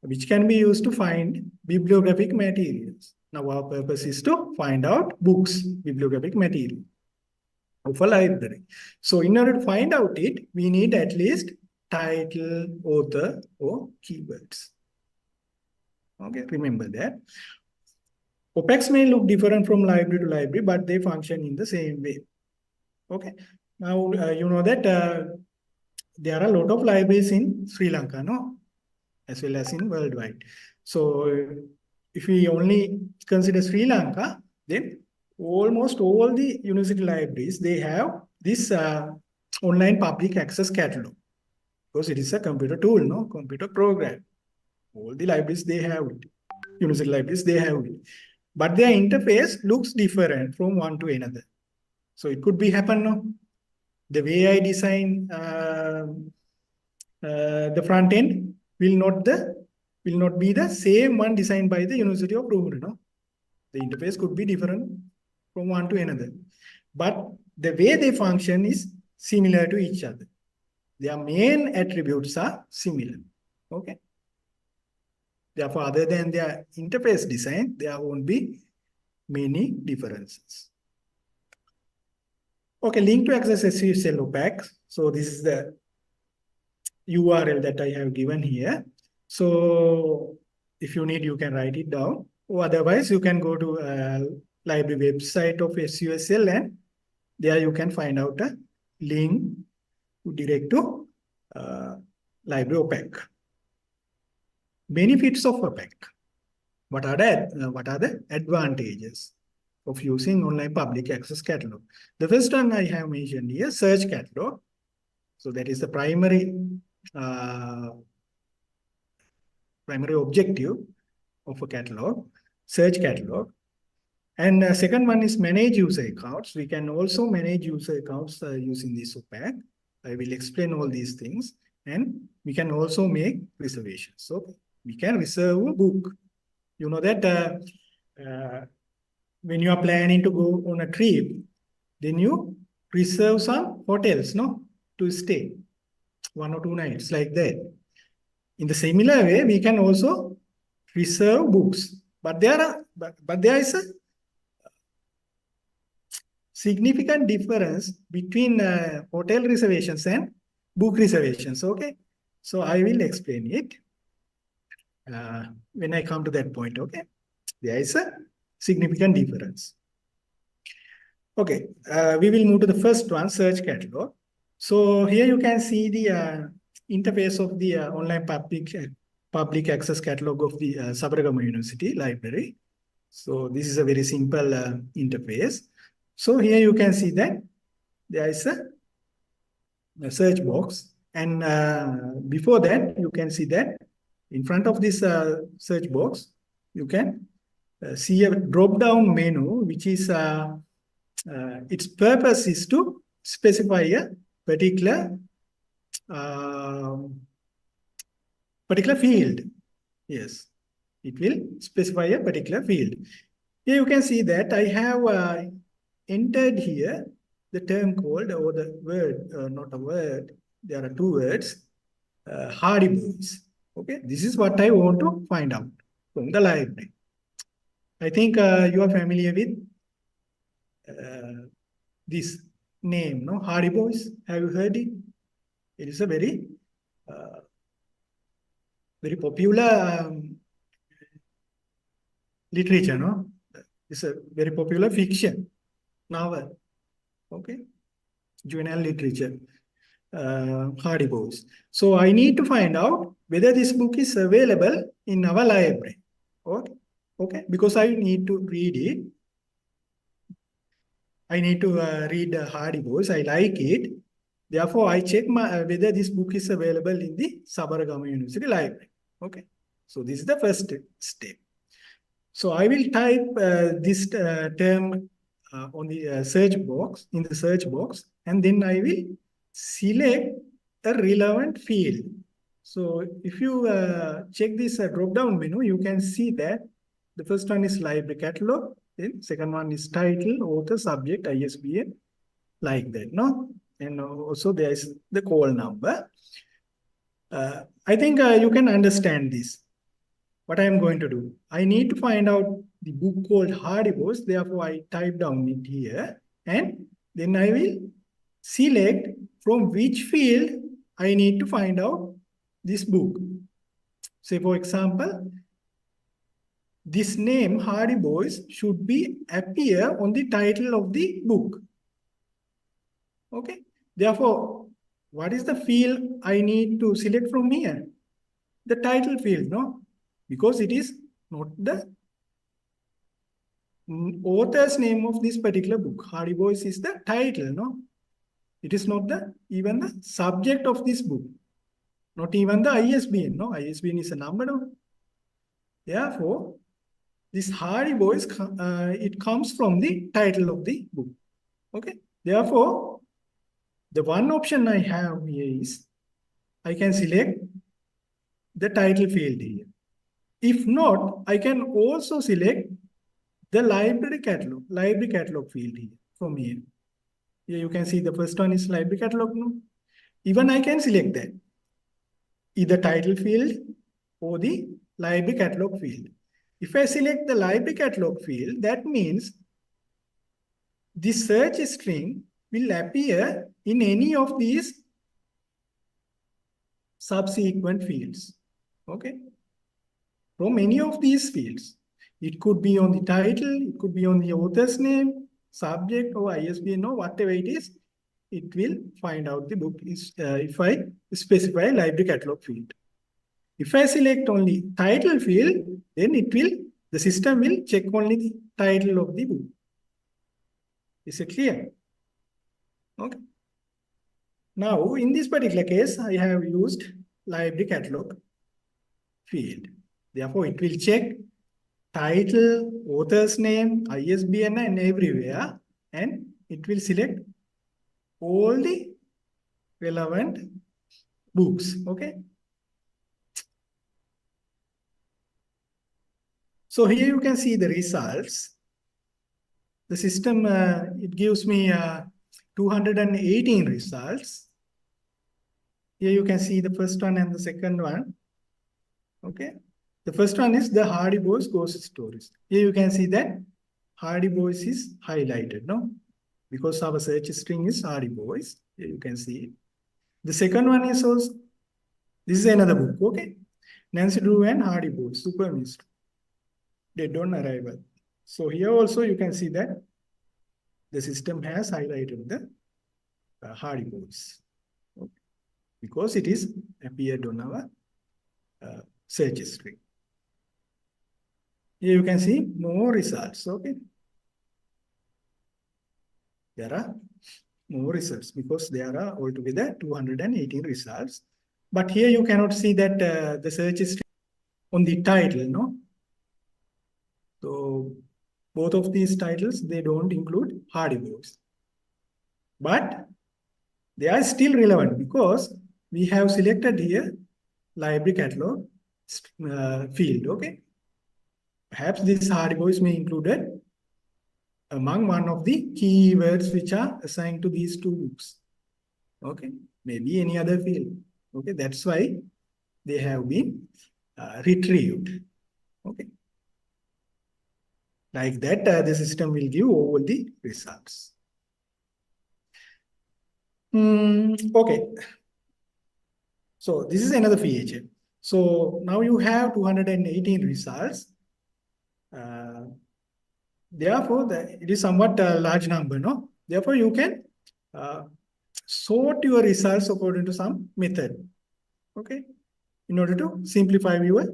Which can be used to find bibliographic materials. Now our purpose is to find out books, bibliographic material. of a library. So in order to find out it, we need at least title, author, or keywords. Okay, remember that. OPEX may look different from library to library, but they function in the same way. Okay, now you know that there are a lot of libraries in Sri Lanka, no? As well as in worldwide. So if we only consider Sri Lanka, then almost all the university libraries, they have this online public access catalog, because it is a computer tool, no? Computer program. All the libraries, they have it. University libraries, they have it. But their interface looks different from one to another. So it could be happen, no? The way I design the front end will not be the same one designed by the University of Ruhr, no? The interface could be different from one to another. But the way they function is similar to each other. Their main attributes are similar. Okay. Therefore, other than their interface design, there won't be many differences. Okay, link to access SUSL OPAC. So this is the URL that I have given here. So if you need, you can write it down. Or otherwise, you can go to library website of SUSL, and there you can find out a link direct to library OPAC. Benefits of OPAC. What are the advantages of using online public access catalog? The first one I have mentioned here, search catalog. So that is the primary objective of a catalog, search catalog. And second one is manage user accounts. We can also manage user accounts using this OPAC. I will explain all these things. And we can also make reservations. So we can reserve a book. You know that when you are planning to go on a trip, then you reserve some hotels, no, to stay 1 or 2 nights, like that. In the similar way, we can also reserve books, but there is a significant difference between hotel reservations and book reservations. Okay, so I will explain it when I come to that point. Okay, there is a significant difference. Okay, we will move to the first one, search catalog. So here you can see the interface of the online public access catalog of the Sabaragama University Library. So this is a very simple interface. So here you can see that there is a search box, and before that you can see that in front of this search box you can see a drop-down menu, which is its purpose is to specify a particular field. Yes, it will specify a particular field. Here you can see that I have entered here the term called, or the word, not a word, there are 2 words, Hardy Boys. Okay, this is what I want to find out from the library. I think you are familiar with this name, no? Hardy Boys. Have you heard it? It is a very popular literature, no? It's a very popular fiction novel. Okay, juvenile literature, Hardy Boys. So I need to find out whether this book is available in our library. Okay, because I need to read it. I need to read Hardy Boys. I like it. Therefore, I check whether this book is available in the Sabaragama University Library. Okay, so this is the first step. So I will type this term on the search box, in the search box, and then I will select a relevant field. So if you check this drop-down menu, you can see that the first one is library catalog, then second one is title, author, subject, ISBN, like that, no? And also there is the call number. I think you can understand this. What I am going to do, I need to find out the book called Hardy Boys. Therefore, I type down it here, and then I will select from which field I need to find out this book. Say, for example, this name Hardy Boys should be appear on the title of the book. Okay. Therefore, what is the field I need to select from here? The title field, no? Because it is not the author's name of this particular book. Hardy Boys is the title, no? It is not even the subject of this book. Not even the ISBN, no? ISBN is a number, no? Therefore, this Hardy Boys, it comes from the title of the book. Okay. Therefore, the one option I have here is I can select the title field here. If not, I can also select the library catalog field here from here. Here you can see the first one is library catalog. No? Even I can select that, either title field or the library catalog field. If I select the library catalog field, that means the search string will appear in any of these subsequent fields. Okay. From any of these fields. It could be on the title, it could be on the author's name, subject, or ISBN, or whatever it is, it will find out the book if I specify library catalog field. If I select only title field, then the system will check only the title of the book. Is it clear? Okay. Now, in this particular case, I have used library catalog field. Therefore, it will check title, author's name, ISBN, and everywhere, and it will select all the relevant books. Okay. So here you can see the results. The system, it gives me 218 results. Here you can see the first one and the second one. Okay. The first one is the Hardy Boys Ghost Stories. Here you can see that Hardy Boys is highlighted, no? Because our search string is Hardy Boys. Here you can see it. The second one is also, this is another book, okay? Nancy Drew and Hardy Boys, Super Mystery. Dead on Arrival. So here also you can see that the system has highlighted the Hardy Boys. Okay. Because it is appeared on our search string. Here you can see more results, okay? There are more results because there are altogether 218 results. But here you cannot see that the search string on the title, no? So both of these titles, they don't include Hardy Boys. But they are still relevant because we have selected here library catalog field, okay? Perhaps this Hardy Boys may included among one of the keywords which are assigned to these two books. Okay, maybe any other field. Okay, that's why they have been retrieved. Okay, like that, the system will give all the results. Okay, so this is another feature. So now you have 218 results. Therefore, it is somewhat a large number, no? Therefore, you can sort your results according to some method, okay? In order to simplify your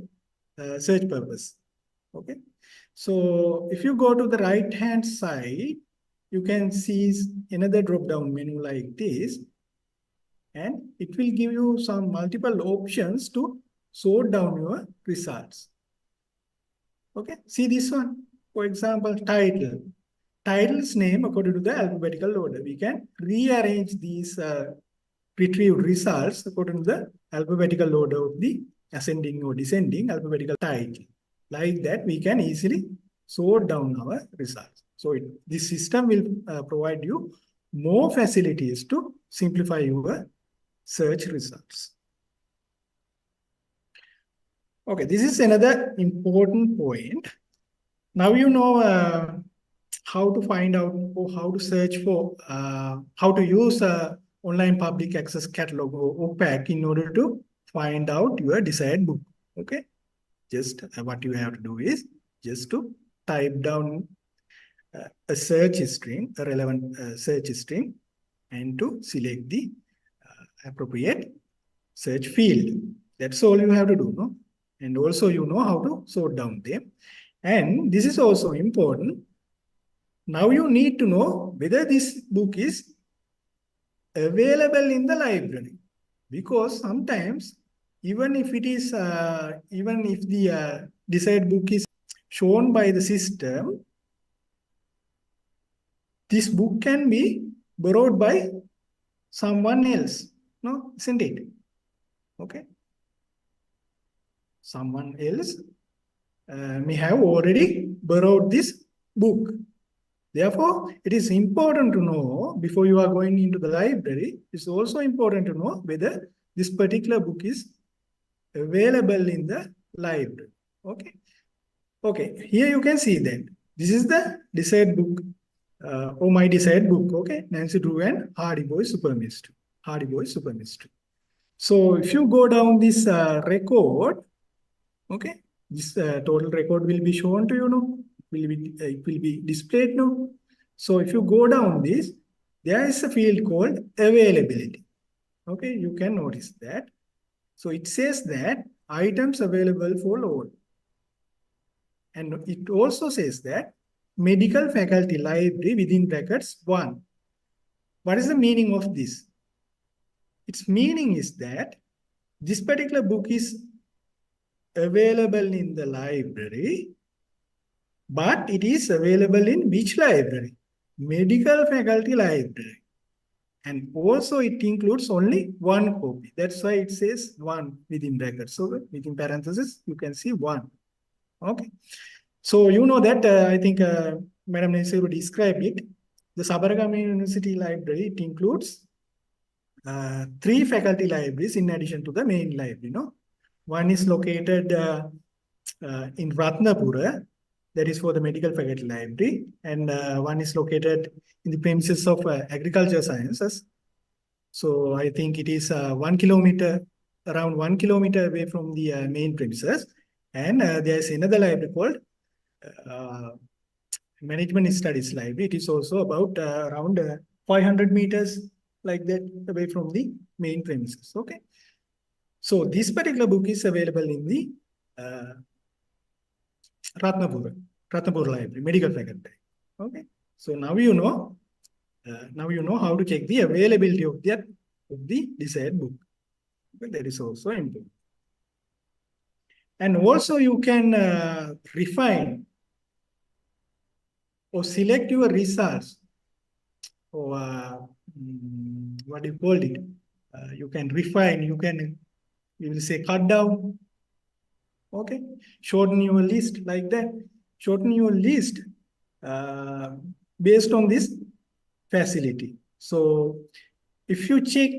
search purpose, okay? So if you go to the right-hand side, you can see another drop-down menu like this, and it will give you some multiple options to sort down your results. Okay, see this one. For example, title. Title's name according to the alphabetical order. We can rearrange these retrieved results according to the alphabetical order of the ascending or descending alphabetical title. Like that, we can easily sort down our results. So this system will provide you more facilities to simplify your search results. Okay, this is another important point. Now you know how to find out or how to search for, how to use online public access catalog or OPAC in order to find out your desired book. Okay, just what you have to do is just to type down a search string, a relevant search string, and to select the appropriate search field. That's all you have to do, no? And also you know how to sort down them. And this is also important. Now you need to know whether this book is available in the library, because sometimes even if it is, even if the desired book is shown by the system, this book can be borrowed by someone else, no, isn't it? Okay. Someone else may have already borrowed this book. Therefore, it is important to know before you are going into the library, it's also important to know whether this particular book is available in the library. Okay. Okay, here you can see that this is the desired book, or my desired book. Okay, Nancy Drew and Hardy Boy Super Mystery. Hardy Boy Super Mystery. So if you go down this record, okay, this total record will be shown to you now. It will be displayed now. So if you go down this, there is a field called availability. Okay, you can notice that. So it says that items available for loan. And it also says that medical faculty library within brackets 1. What is the meaning of this? Its meaning is that this particular book is available in the library, but it is available in which library? Medical faculty library. And also it includes only one copy. That's why it says 1 within brackets. So within parentheses, you can see 1. Okay. So you know that, I think Madam Nancy would describe it. The Sabaragamu University Library, it includes 3 faculty libraries in addition to the main library. No? One is located in Ratnapura, that is for the medical faculty library, and one is located in the premises of agriculture sciences. So I think it is 1 kilometer, around 1 kilometer away from the main premises. And there is another library called Management Studies Library. It is also about around 500 meters like that away from the main premises. Okay. So this particular book is available in the Ratnapur Library, medical faculty. Okay. So now you know how to check the availability of the desired book. Okay, that is also important. And also you can refine or select your results, or what do you call it? You can refine, you will say cut down. Okay, shorten your list like that. Shorten your list based on this facility. So if you check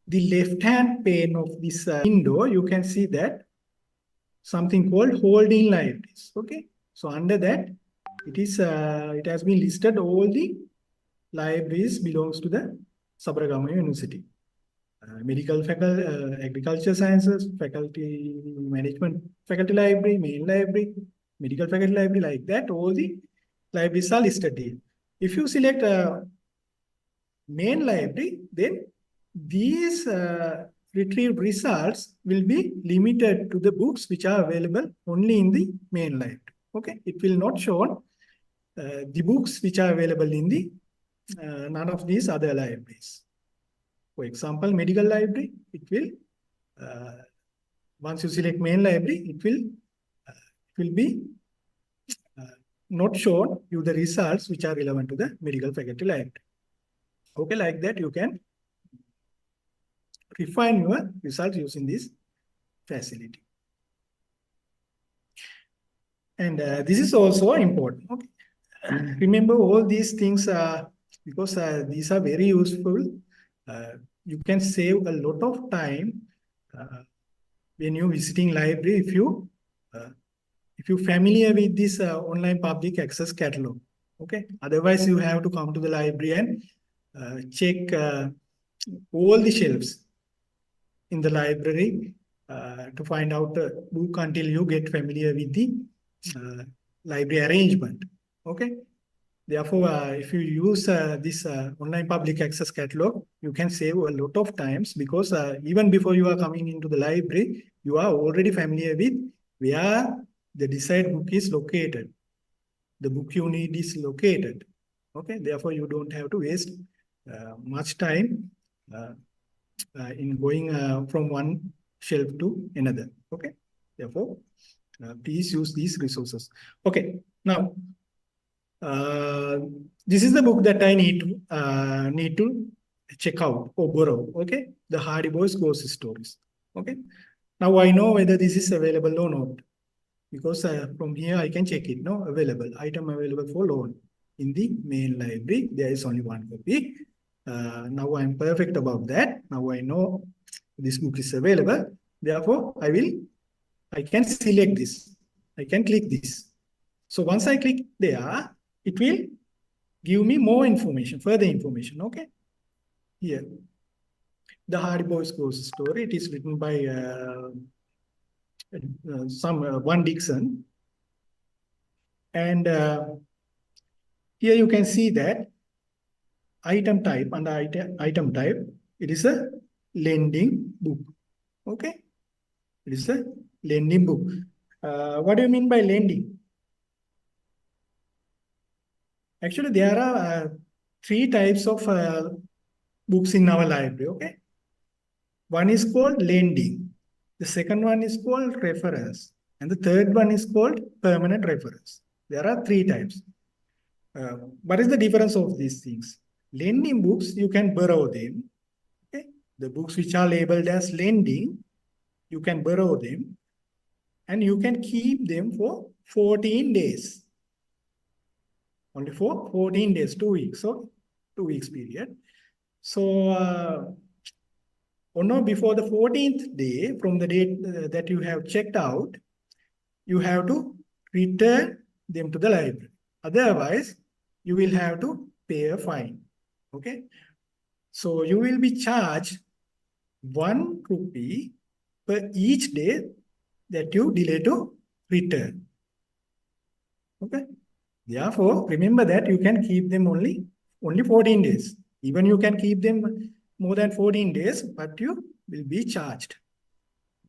the left-hand pane of this window, you can see that something called holding libraries. Okay, so under that, it has been listed all the libraries belongs to the Sabaragamu University. Medical faculty, agriculture sciences, faculty management, faculty library, main library, medical faculty library, like that, all the libraries are listed here. If you select main library, then these retrieved results will be limited to the books which are available only in the main library. Okay, it will not show the books which are available in the none of these other libraries. For example, medical library, it will, once you select main library, it will be not shown you the results which are relevant to the medical faculty library. Okay, like that you can refine your results using this facility. And this is also important. Okay. Remember all these things because these are very useful. You can save a lot of time when you're visiting library if you familiar with this online public access catalog. Okay. Otherwise, you have to come to the library and check all the shelves in the library to find out the book until you get familiar with the library arrangement. Okay. Therefore, if you use this online public access catalog, you can save a lot of times because even before you are coming into the library, you are already familiar with where the desired book is located. The book you need is located. Okay, therefore you don't have to waste much time in going from one shelf to another. Okay, therefore please use these resources. Okay, now this is the book that I need to check out or borrow. Okay, the Hardy Boys Ghost Stories. Okay, now I know whether this is available or not because from here I can check it. No, available item available for loan in the main library. There is only one copy. Now I'm perfect about that. Now I know this book is available. Therefore, I can select this. I can click this. So once I click there, it will give me more information, further information. Okay. Here, the Hardy Boys Ghost Story. It is written by one Dixon. And here you can see that item type, under item type, it is a lending book. Okay. It is a lending book. What do you mean by lending? Actually, there are three types of books in our library. Okay. One is called lending. The second one is called reference. And the third one is called permanent reference. There are three types. What is the difference of these things? Lending books, you can borrow them. Okay? The books which are labeled as lending, you can borrow them. And you can keep them for 14 days. Only for 14 days, 2 weeks. So 2 weeks period. So, or no, before the 14th day, from the date that you have checked out, you have to return them to the library. Otherwise, you will have to pay a fine. Okay. So you will be charged 1 rupee per each day that you delay to return. Okay. Therefore, remember that you can keep them only 14 days. Even you can keep them more than 14 days, but you will be charged.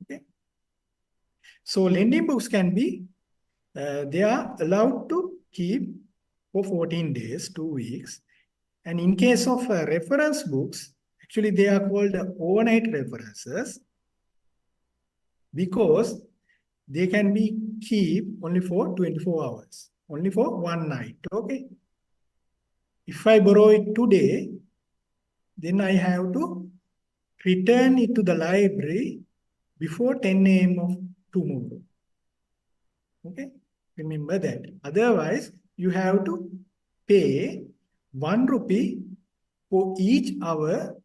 Okay. So lending books can be, they are allowed to keep for 14 days, 2 weeks. And in case of reference books, actually they are called overnight references because they can be keep only for 24 hours, only for one night. Okay. If I borrow it today, then I have to return it to the library before 10 a.m. of tomorrow. Okay. Remember that. Otherwise, you have to pay 1 rupee for each hour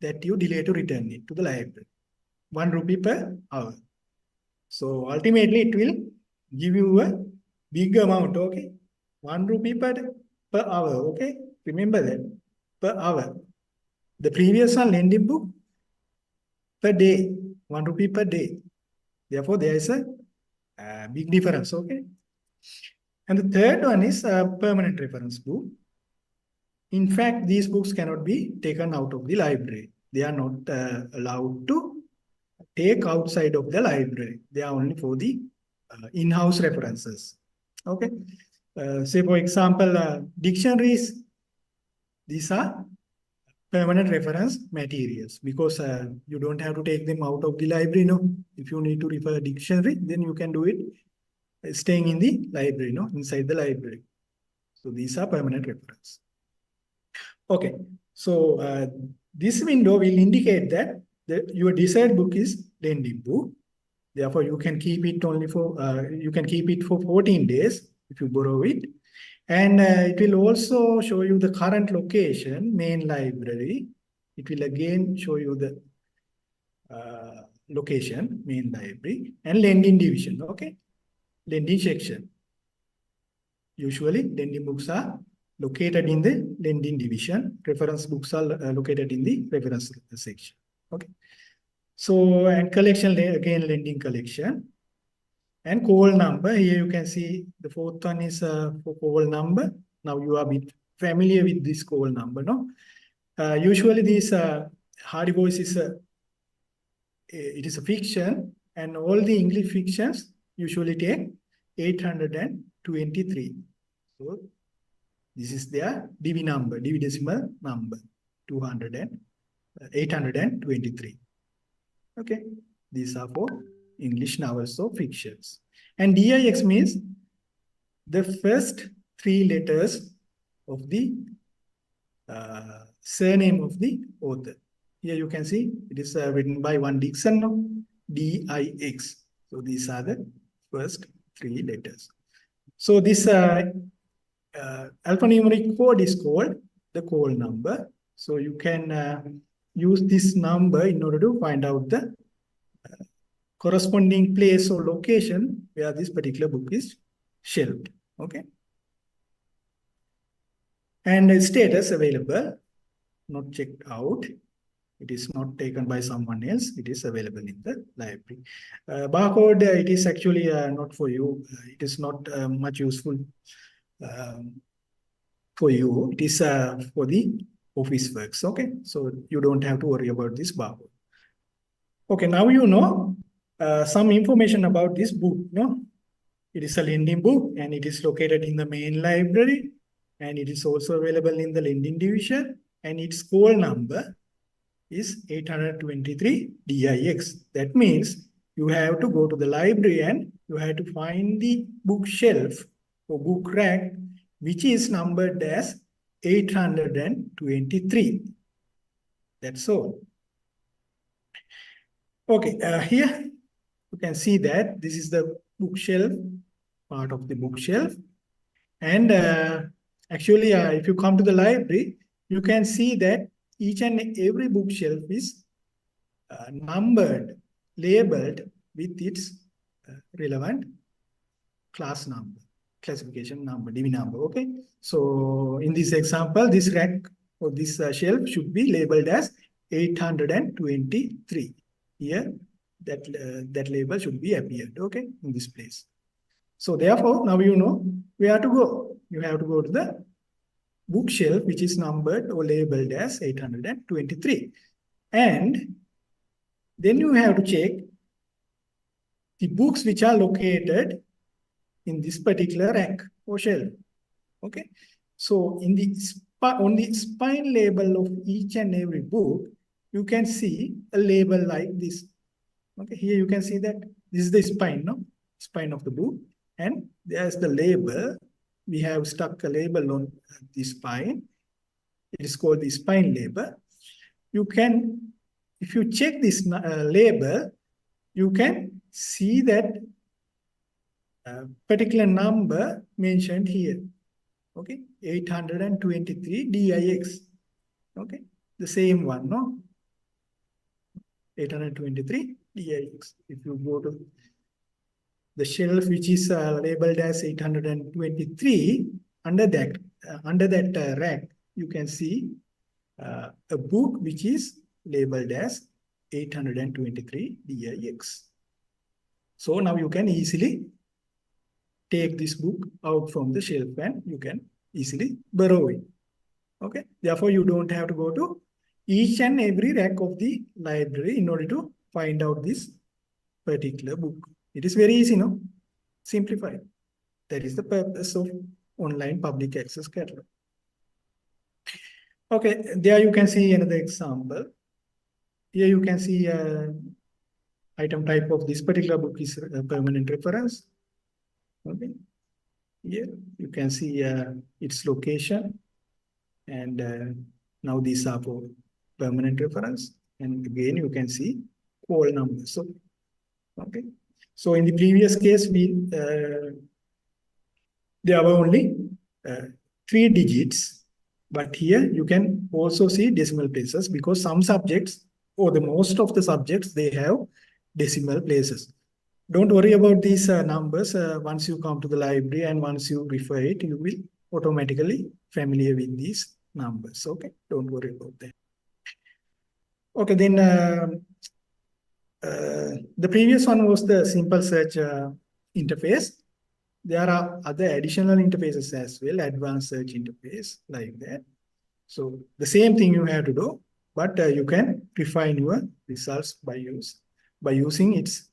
that you delay to return it to the library. 1 rupee per hour. So ultimately it will give you a big amount. Okay. 1 rupee per hour. Okay. Remember that. Per hour. The previous one, lending book, per day. 1 rupee per day. Therefore, there is a big difference. Okay. And the third one is a permanent reference book. In fact, these books cannot be taken out of the library. They are not allowed to take outside of the library. They are only for the in-house references. Okay. Say, for example, dictionaries. These are permanent reference materials because you don't have to take them out of the library. No, if you need to refer a dictionary, then you can do it staying in the library, no, inside the library. So these are permanent reference. Okay, so this window will indicate that your desired book is lending book. Therefore, you can keep it only for 14 days if you borrow it. And it will also show you the current location, main library. It will again show you the location, main library, and lending division, okay? Lending section. Usually, lending books are located in the lending division. Reference books are located in the reference section. Okay. So, and collection, again, lending collection. And call number, here you can see the fourth one is for call number. Now you are a bit familiar with this call number, no? Usually this Hardy Voice is it is a fiction, and all the English fictions usually take 823. So this is their DV number, DV decimal number, 823. Okay, these are for English novels or fictions. And DIX means the first 3 letters of the surname of the author. Here you can see it is written by one Dixon, no? DIX. So these are the first 3 letters. So this alphanumeric code is called the call number. So you can use this number in order to find out the corresponding place or location where this particular book is shelved. Okay. And status available, not checked out. It is not taken by someone else. It is available in the library. Barcode, it is actually not for you. It is not much useful for you. It is for the office works. Okay, so you don't have to worry about this barcode. Okay, now you know some information about this book. No, it is a lending book, and it is located in the main library, and it is also available in the lending division, and its call number is 823 DIX. That means you have to go to the library and you have to find the bookshelf or book rack, which is numbered as 823. That's all. Okay, here you can see that this is the bookshelf, part of the bookshelf. And actually, if you come to the library, you can see that each and every bookshelf is numbered, labeled with its relevant class number, classification number, DV number. Okay. So in this example, this rack or this shelf should be labeled as 823. Here, that label should be appeared. Okay, in this place. So therefore, now you know where to go. You have to go to the bookshelf, which is numbered or labeled as 823. And then you have to check the books which are located in this particular rack or shelf. Okay. So in the on the spine label of each and every book, you can see a label like this. Okay. Here you can see that this is the spine, no? Spine of the book. And there's the label. We have stuck a label on the spine. It is called the spine label. You can, if you check this label, you can see that particular number mentioned here. Okay, 823 DIX. Okay, the same one, no? 823 DIX. If you go to the shelf which is labeled as 823, under that rack, you can see a book which is labeled as 823 DIX. So now you can easily take this book out from the shelf and you can easily borrow it. Okay. Therefore, you don't have to go to each and every rack of the library in order to find out this particular book. It is very easy, no? Simplified. That is the purpose of online public access catalog. Okay, there you can see another example. Here you can see item type of this particular book is a permanent reference. Okay. Here you can see its location, and now these are for permanent reference. And again, you can see call number. So, okay. So in the previous case, there were only 3 digits, but here you can also see decimal places because some subjects or the most of the subjects, they have decimal places. don't worry about these numbers. Once you come to the library and once you refer it, you will automatically familiar with these numbers. Okay, don't worry about that. Okay, then the previous one was the simple search interface. There are other additional interfaces as well, advanced search interface like that. So the same thing you have to do, but you can refine your results by using its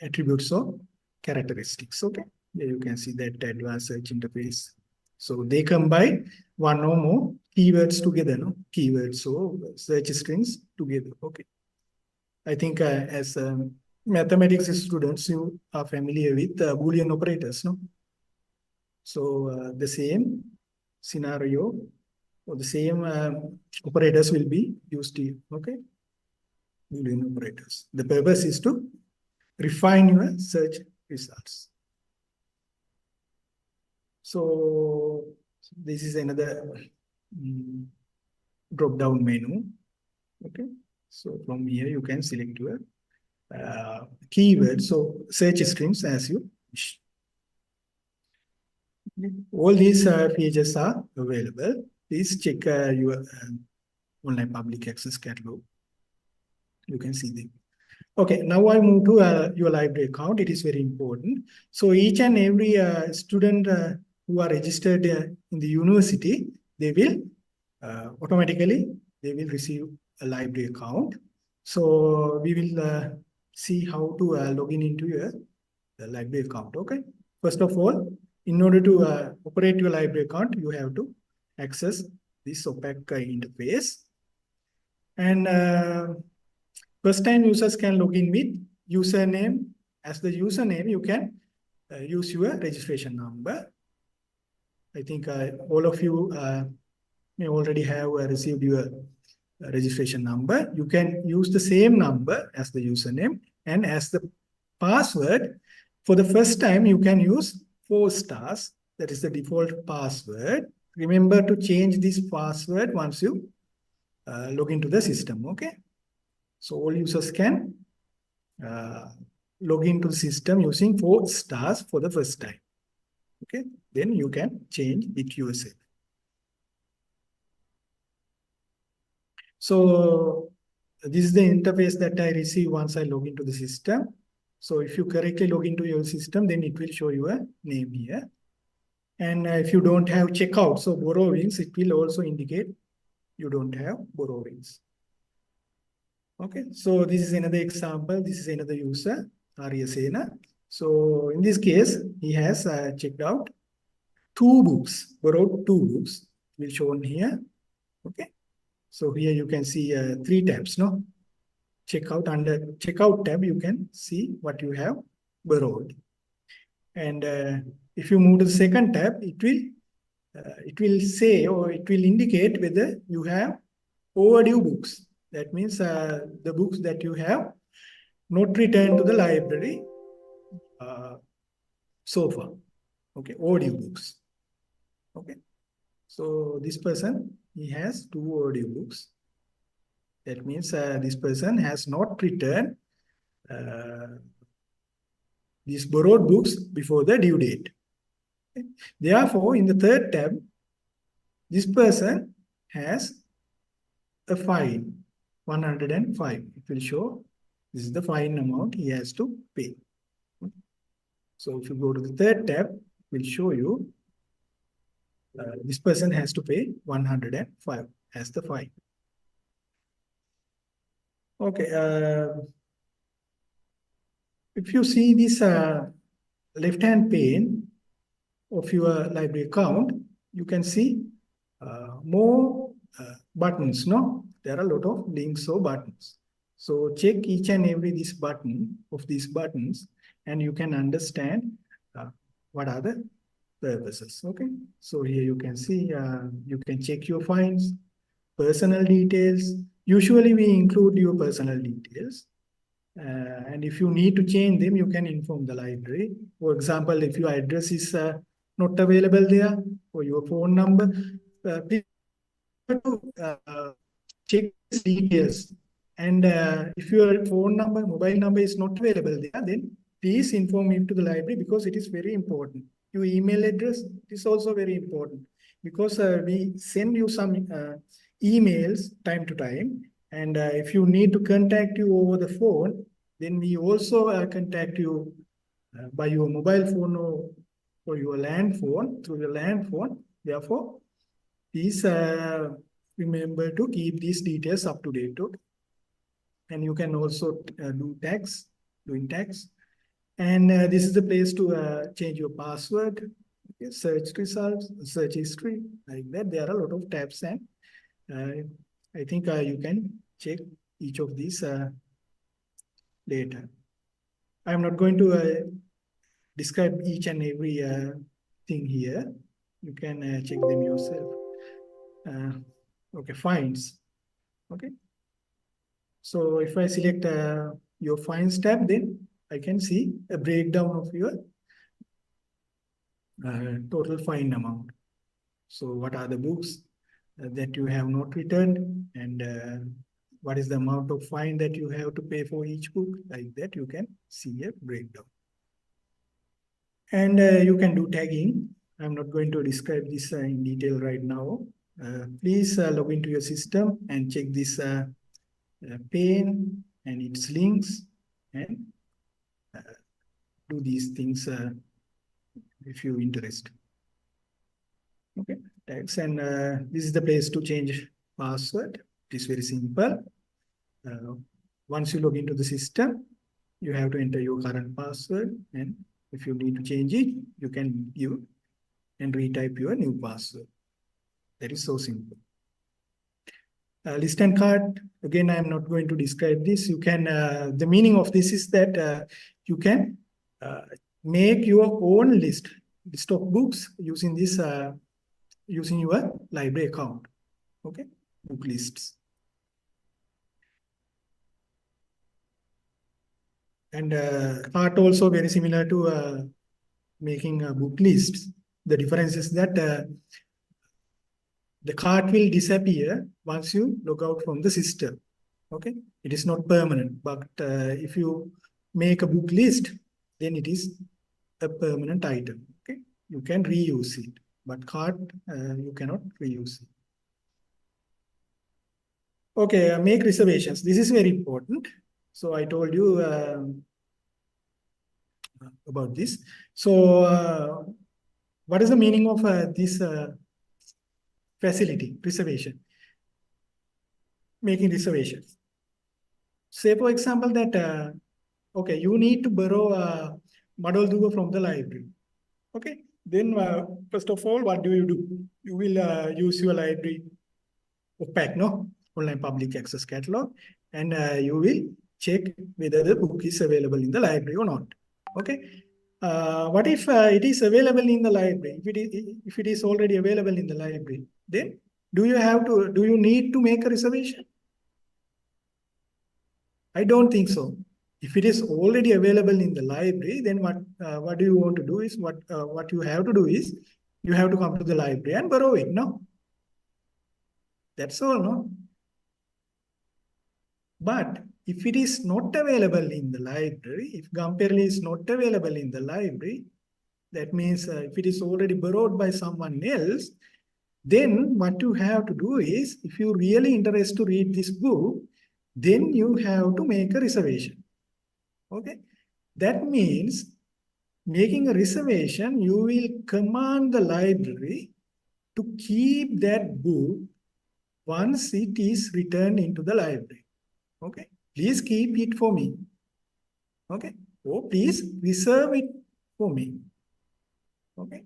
attributes or characteristics. Okay, here you can see that advanced search interface. So they combine one or more keywords together, no? Keywords or search strings together. Okay. I think as mathematics students, you are familiar with Boolean operators, no? So the same scenario or the same operators will be used here. Okay. Boolean operators. The purpose is to refine your search results. So this is another drop-down menu. Okay. So from here you can select your keywords, so search strings as you wish. All these features are available. Please check your online public access catalog. You can see them. Okay, now I move to your library account. It is very important. So each and every student who are registered in the university, they will automatically, they will receive a library account. So we will see how to log in into your library account. Okay. First of all, in order to operate your library account, you have to access this opaque interface. And first time users can log in with username. As the username, you can use your registration number. I think all of you may already have received your registration number. You can use the same number as the username, and as the password, for the first time, you can use 4 stars. That is the default password. Remember to change this password once you log into the system. Okay. So all users can log into the system using 4 stars for the first time. Okay. Then you can change it yourself. So this is the interface that I receive once I log into the system. So if you correctly log into your system, then it will show your name here. And if you don't have checkouts or borrowings, it will also indicate you don't have borrowings. Okay, so this is another example. This is another user, Aryasena. So in this case, he has checked out 2 books, borrowed 2 books, will shown here. Okay, so here you can see 3 tabs, no? Checkout, under checkout tab, you can see what you have borrowed. And if you move to the second tab, it will say, or it will indicate whether you have overdue books. That means the books that you have not returned to the library so far. Okay, overdue books. Okay, so this person, he has 2 overdue books. That means this person has not returned these borrowed books before the due date. Okay. Therefore, in the third tab, this person has a fine, 105. It will show this is the fine amount he has to pay. Okay. So if you go to the third tab, it will show you this person has to pay 105 as the fine. Okay. If you see this left-hand pane of your library account, you can see more buttons, no? There are a lot of links or buttons. So check each and every this button of these buttons, and you can understand what are the purposes. Okay. So here you can see, you can check your fines, personal details. Usually we include your personal details. And if you need to change them, you can inform the library. For example, if your address is not available there, or your phone number, please check these details. And if your phone number, mobile number is not available there, then please inform it to the library because it is very important. Your email address is also very important because we send you some emails time to time. And if you need to contact you over the phone, then we also contact you by your mobile phone or your land phone, through your land phone. Therefore, please remember to keep these details up to date. Okay? And you can also doing tags. And this is the place to change your password, okay, search results, search history, like that. There are a lot of tabs, and I think you can check each of these data. I'm not going to describe each and every thing here. You can check them yourself. Okay, fines. Okay. So if I select your fines tab, then I can see a breakdown of your total fine amount. So what are the books that you have not returned, and what is the amount of fine that you have to pay for each book? Like that, you can see a breakdown. And you can do tagging. I'm not going to describe this in detail right now. Please log into your system and check this pane and its links, and do these things if you're interested. Okay, tags, and this is the place to change password. It is very simple. Once you log into the system, you have to enter your current password, and if you need to change it, you can give and retype your new password. That is so simple. List and cart, again, I am not going to describe this. You can, the meaning of this is that you can make your own list of books using this, using your library account. Okay, book lists. And cart also very similar to making book lists. The difference is that the cart will disappear once you log out from the system. Okay, it is not permanent, but if you make a book list, then it is a permanent item. Okay, you can reuse it, but cart you cannot reuse it. Okay, make reservations. This is very important. So I told you about this. So what is the meaning of this facility, reservation? Making reservations. Say, for example, that, okay, you need to borrow Madol Duga from the library. Okay, then first of all, what do? You will use your library OPAC, no? Online Public Access Catalog, and you will check whether the book is available in the library or not. Okay. What if it is available in the library? If it is already available in the library, then do you need to make a reservation? I don't think so. If it is already available in the library, then what do you want to do is what you have to do is you have to come to the library and borrow it. No, that's all. No, but if it is not available in the library, if Gamperli is not available in the library, that means if it is already borrowed by someone else, then what you have to do is, if you're really interested to read this book, then you have to make a reservation. Okay, that means making a reservation, you will command the library to keep that book once it is returned into the library. Okay, please keep it for me. Okay, or please reserve it for me. Okay.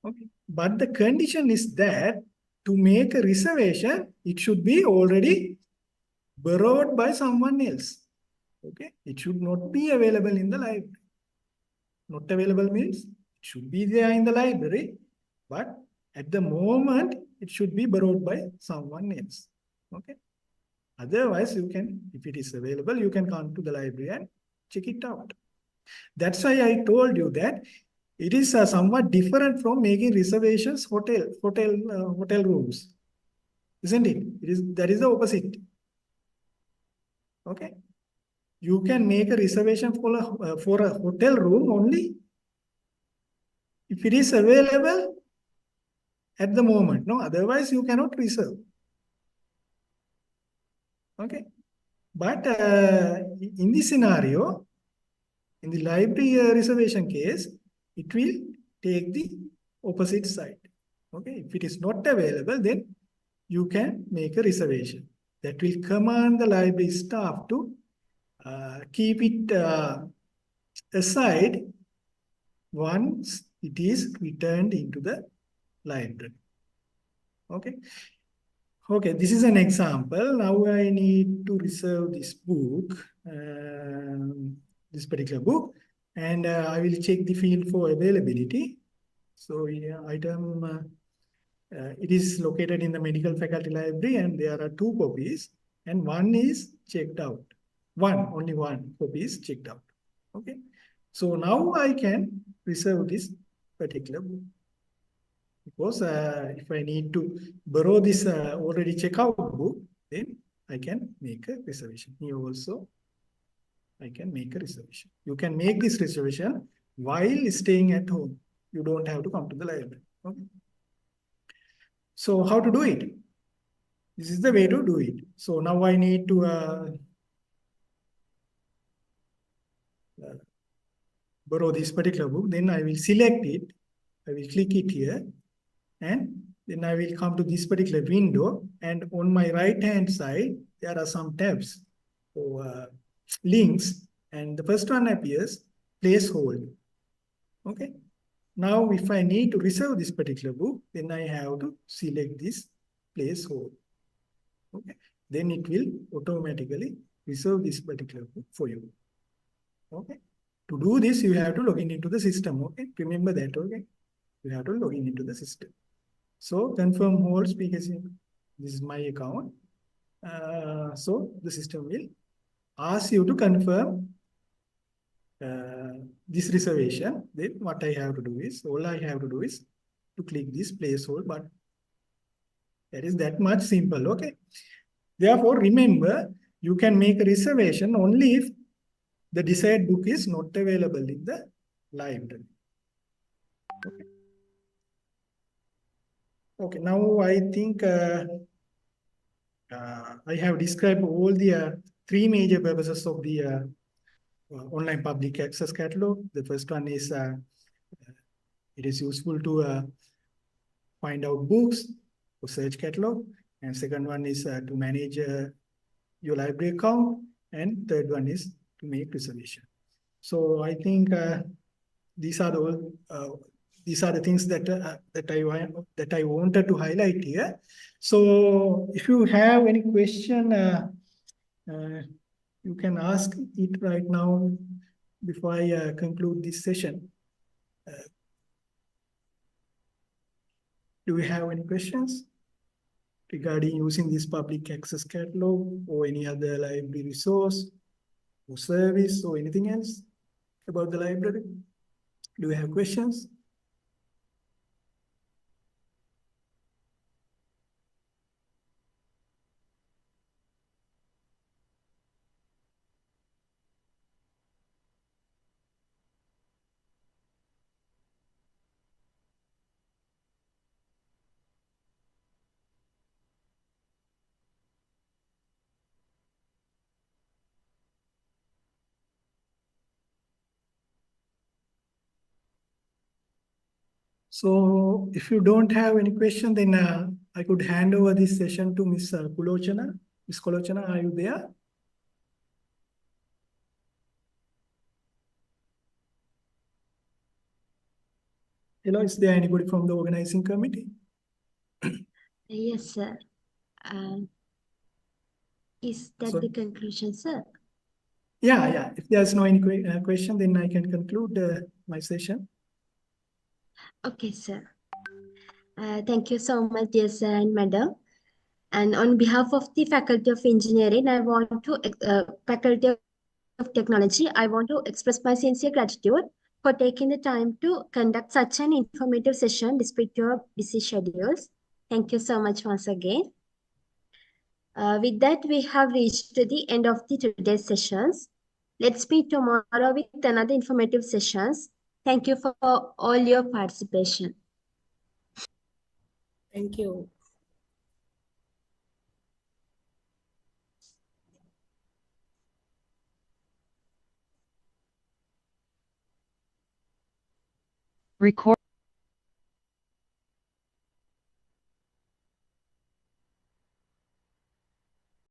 Okay, but the condition is that to make a reservation, it should be already borrowed by someone else. Okay, it should not be available in the library. Not available means it should be there in the library, but at the moment it should be borrowed by someone else. Okay, otherwise you can, if it is available, you can come to the library and check it out. That's why I told you that it is somewhat different from making reservations hotel rooms, isn't it? That is the opposite. Okay. You can make a reservation for a hotel room only if it is available at the moment. No, otherwise you cannot reserve. Okay. But in this scenario, in the library reservation case, it will take the opposite side. Okay. If it is not available, then you can make a reservation. That will command the library staff to keep it aside once it is returned into the library. Okay. Okay, this is an example. Now I need to reserve this book, this particular book, and I will check the field for availability. So yeah, item, it is located in the medical faculty library, and there are 2 copies, and one is checked out. Only one copy is checked out. Okay. So now I can reserve this particular book. Because if I need to borrow this already checked out book, then I can make a reservation. Here also, I can make a reservation. You can make this reservation while staying at home. You don't have to come to the library. Okay. So how to do it? This is the way to do it. So now I need to borrow this particular book. Then I will select it. I will click it here. And then I will come to this particular window, and on my right hand side, there are some tabs or links, and the first one appears placeholder. Okay. Now, if I need to reserve this particular book, then I have to select this placeholder. Okay. Then it will automatically reserve this particular book for you. Okay. To do this, you have to log in into the system. Okay. Remember that. Okay. You have to log in into the system. So confirm holds because this is my account. So the system will ask you to confirm this reservation. Then what I have to do is, all I have to do is to click this placeholder button. That is that much simple. Okay. Therefore, remember, you can make a reservation only if the desired book is not available in the library. Okay. Okay, now I think I have described all the 3 major purposes of the online public access catalog. The first one is it is useful to find out books for search catalog. And second one is to manage your library account. And third one is to make reservation. So I think these are the things that I wanted to highlight here. So if you have any question, you can ask it right now before I conclude this session. Do we have any questions regarding using this public access catalog or any other library resource or service or anything else about the library? Do we have questions? So if you don't have any question, then I could hand over this session to Ms. Kulochana. Ms. Kulochana, are you there? Hello, is there anybody from the organizing committee? Yes, sir. Is that So- the conclusion, sir? Yeah. If there's no any question, then I can conclude my session. Okay, sir. Thank you so much, dear sir and madam. And on behalf of the Faculty of Engineering, Faculty of Technology, I want to express my sincere gratitude for taking the time to conduct such an informative session despite your busy schedules. Thank you so much once again. With that, we have reached to the end of today's sessions. Let's meet tomorrow with another informative sessions. Thank you for all your participation. Thank you. Record.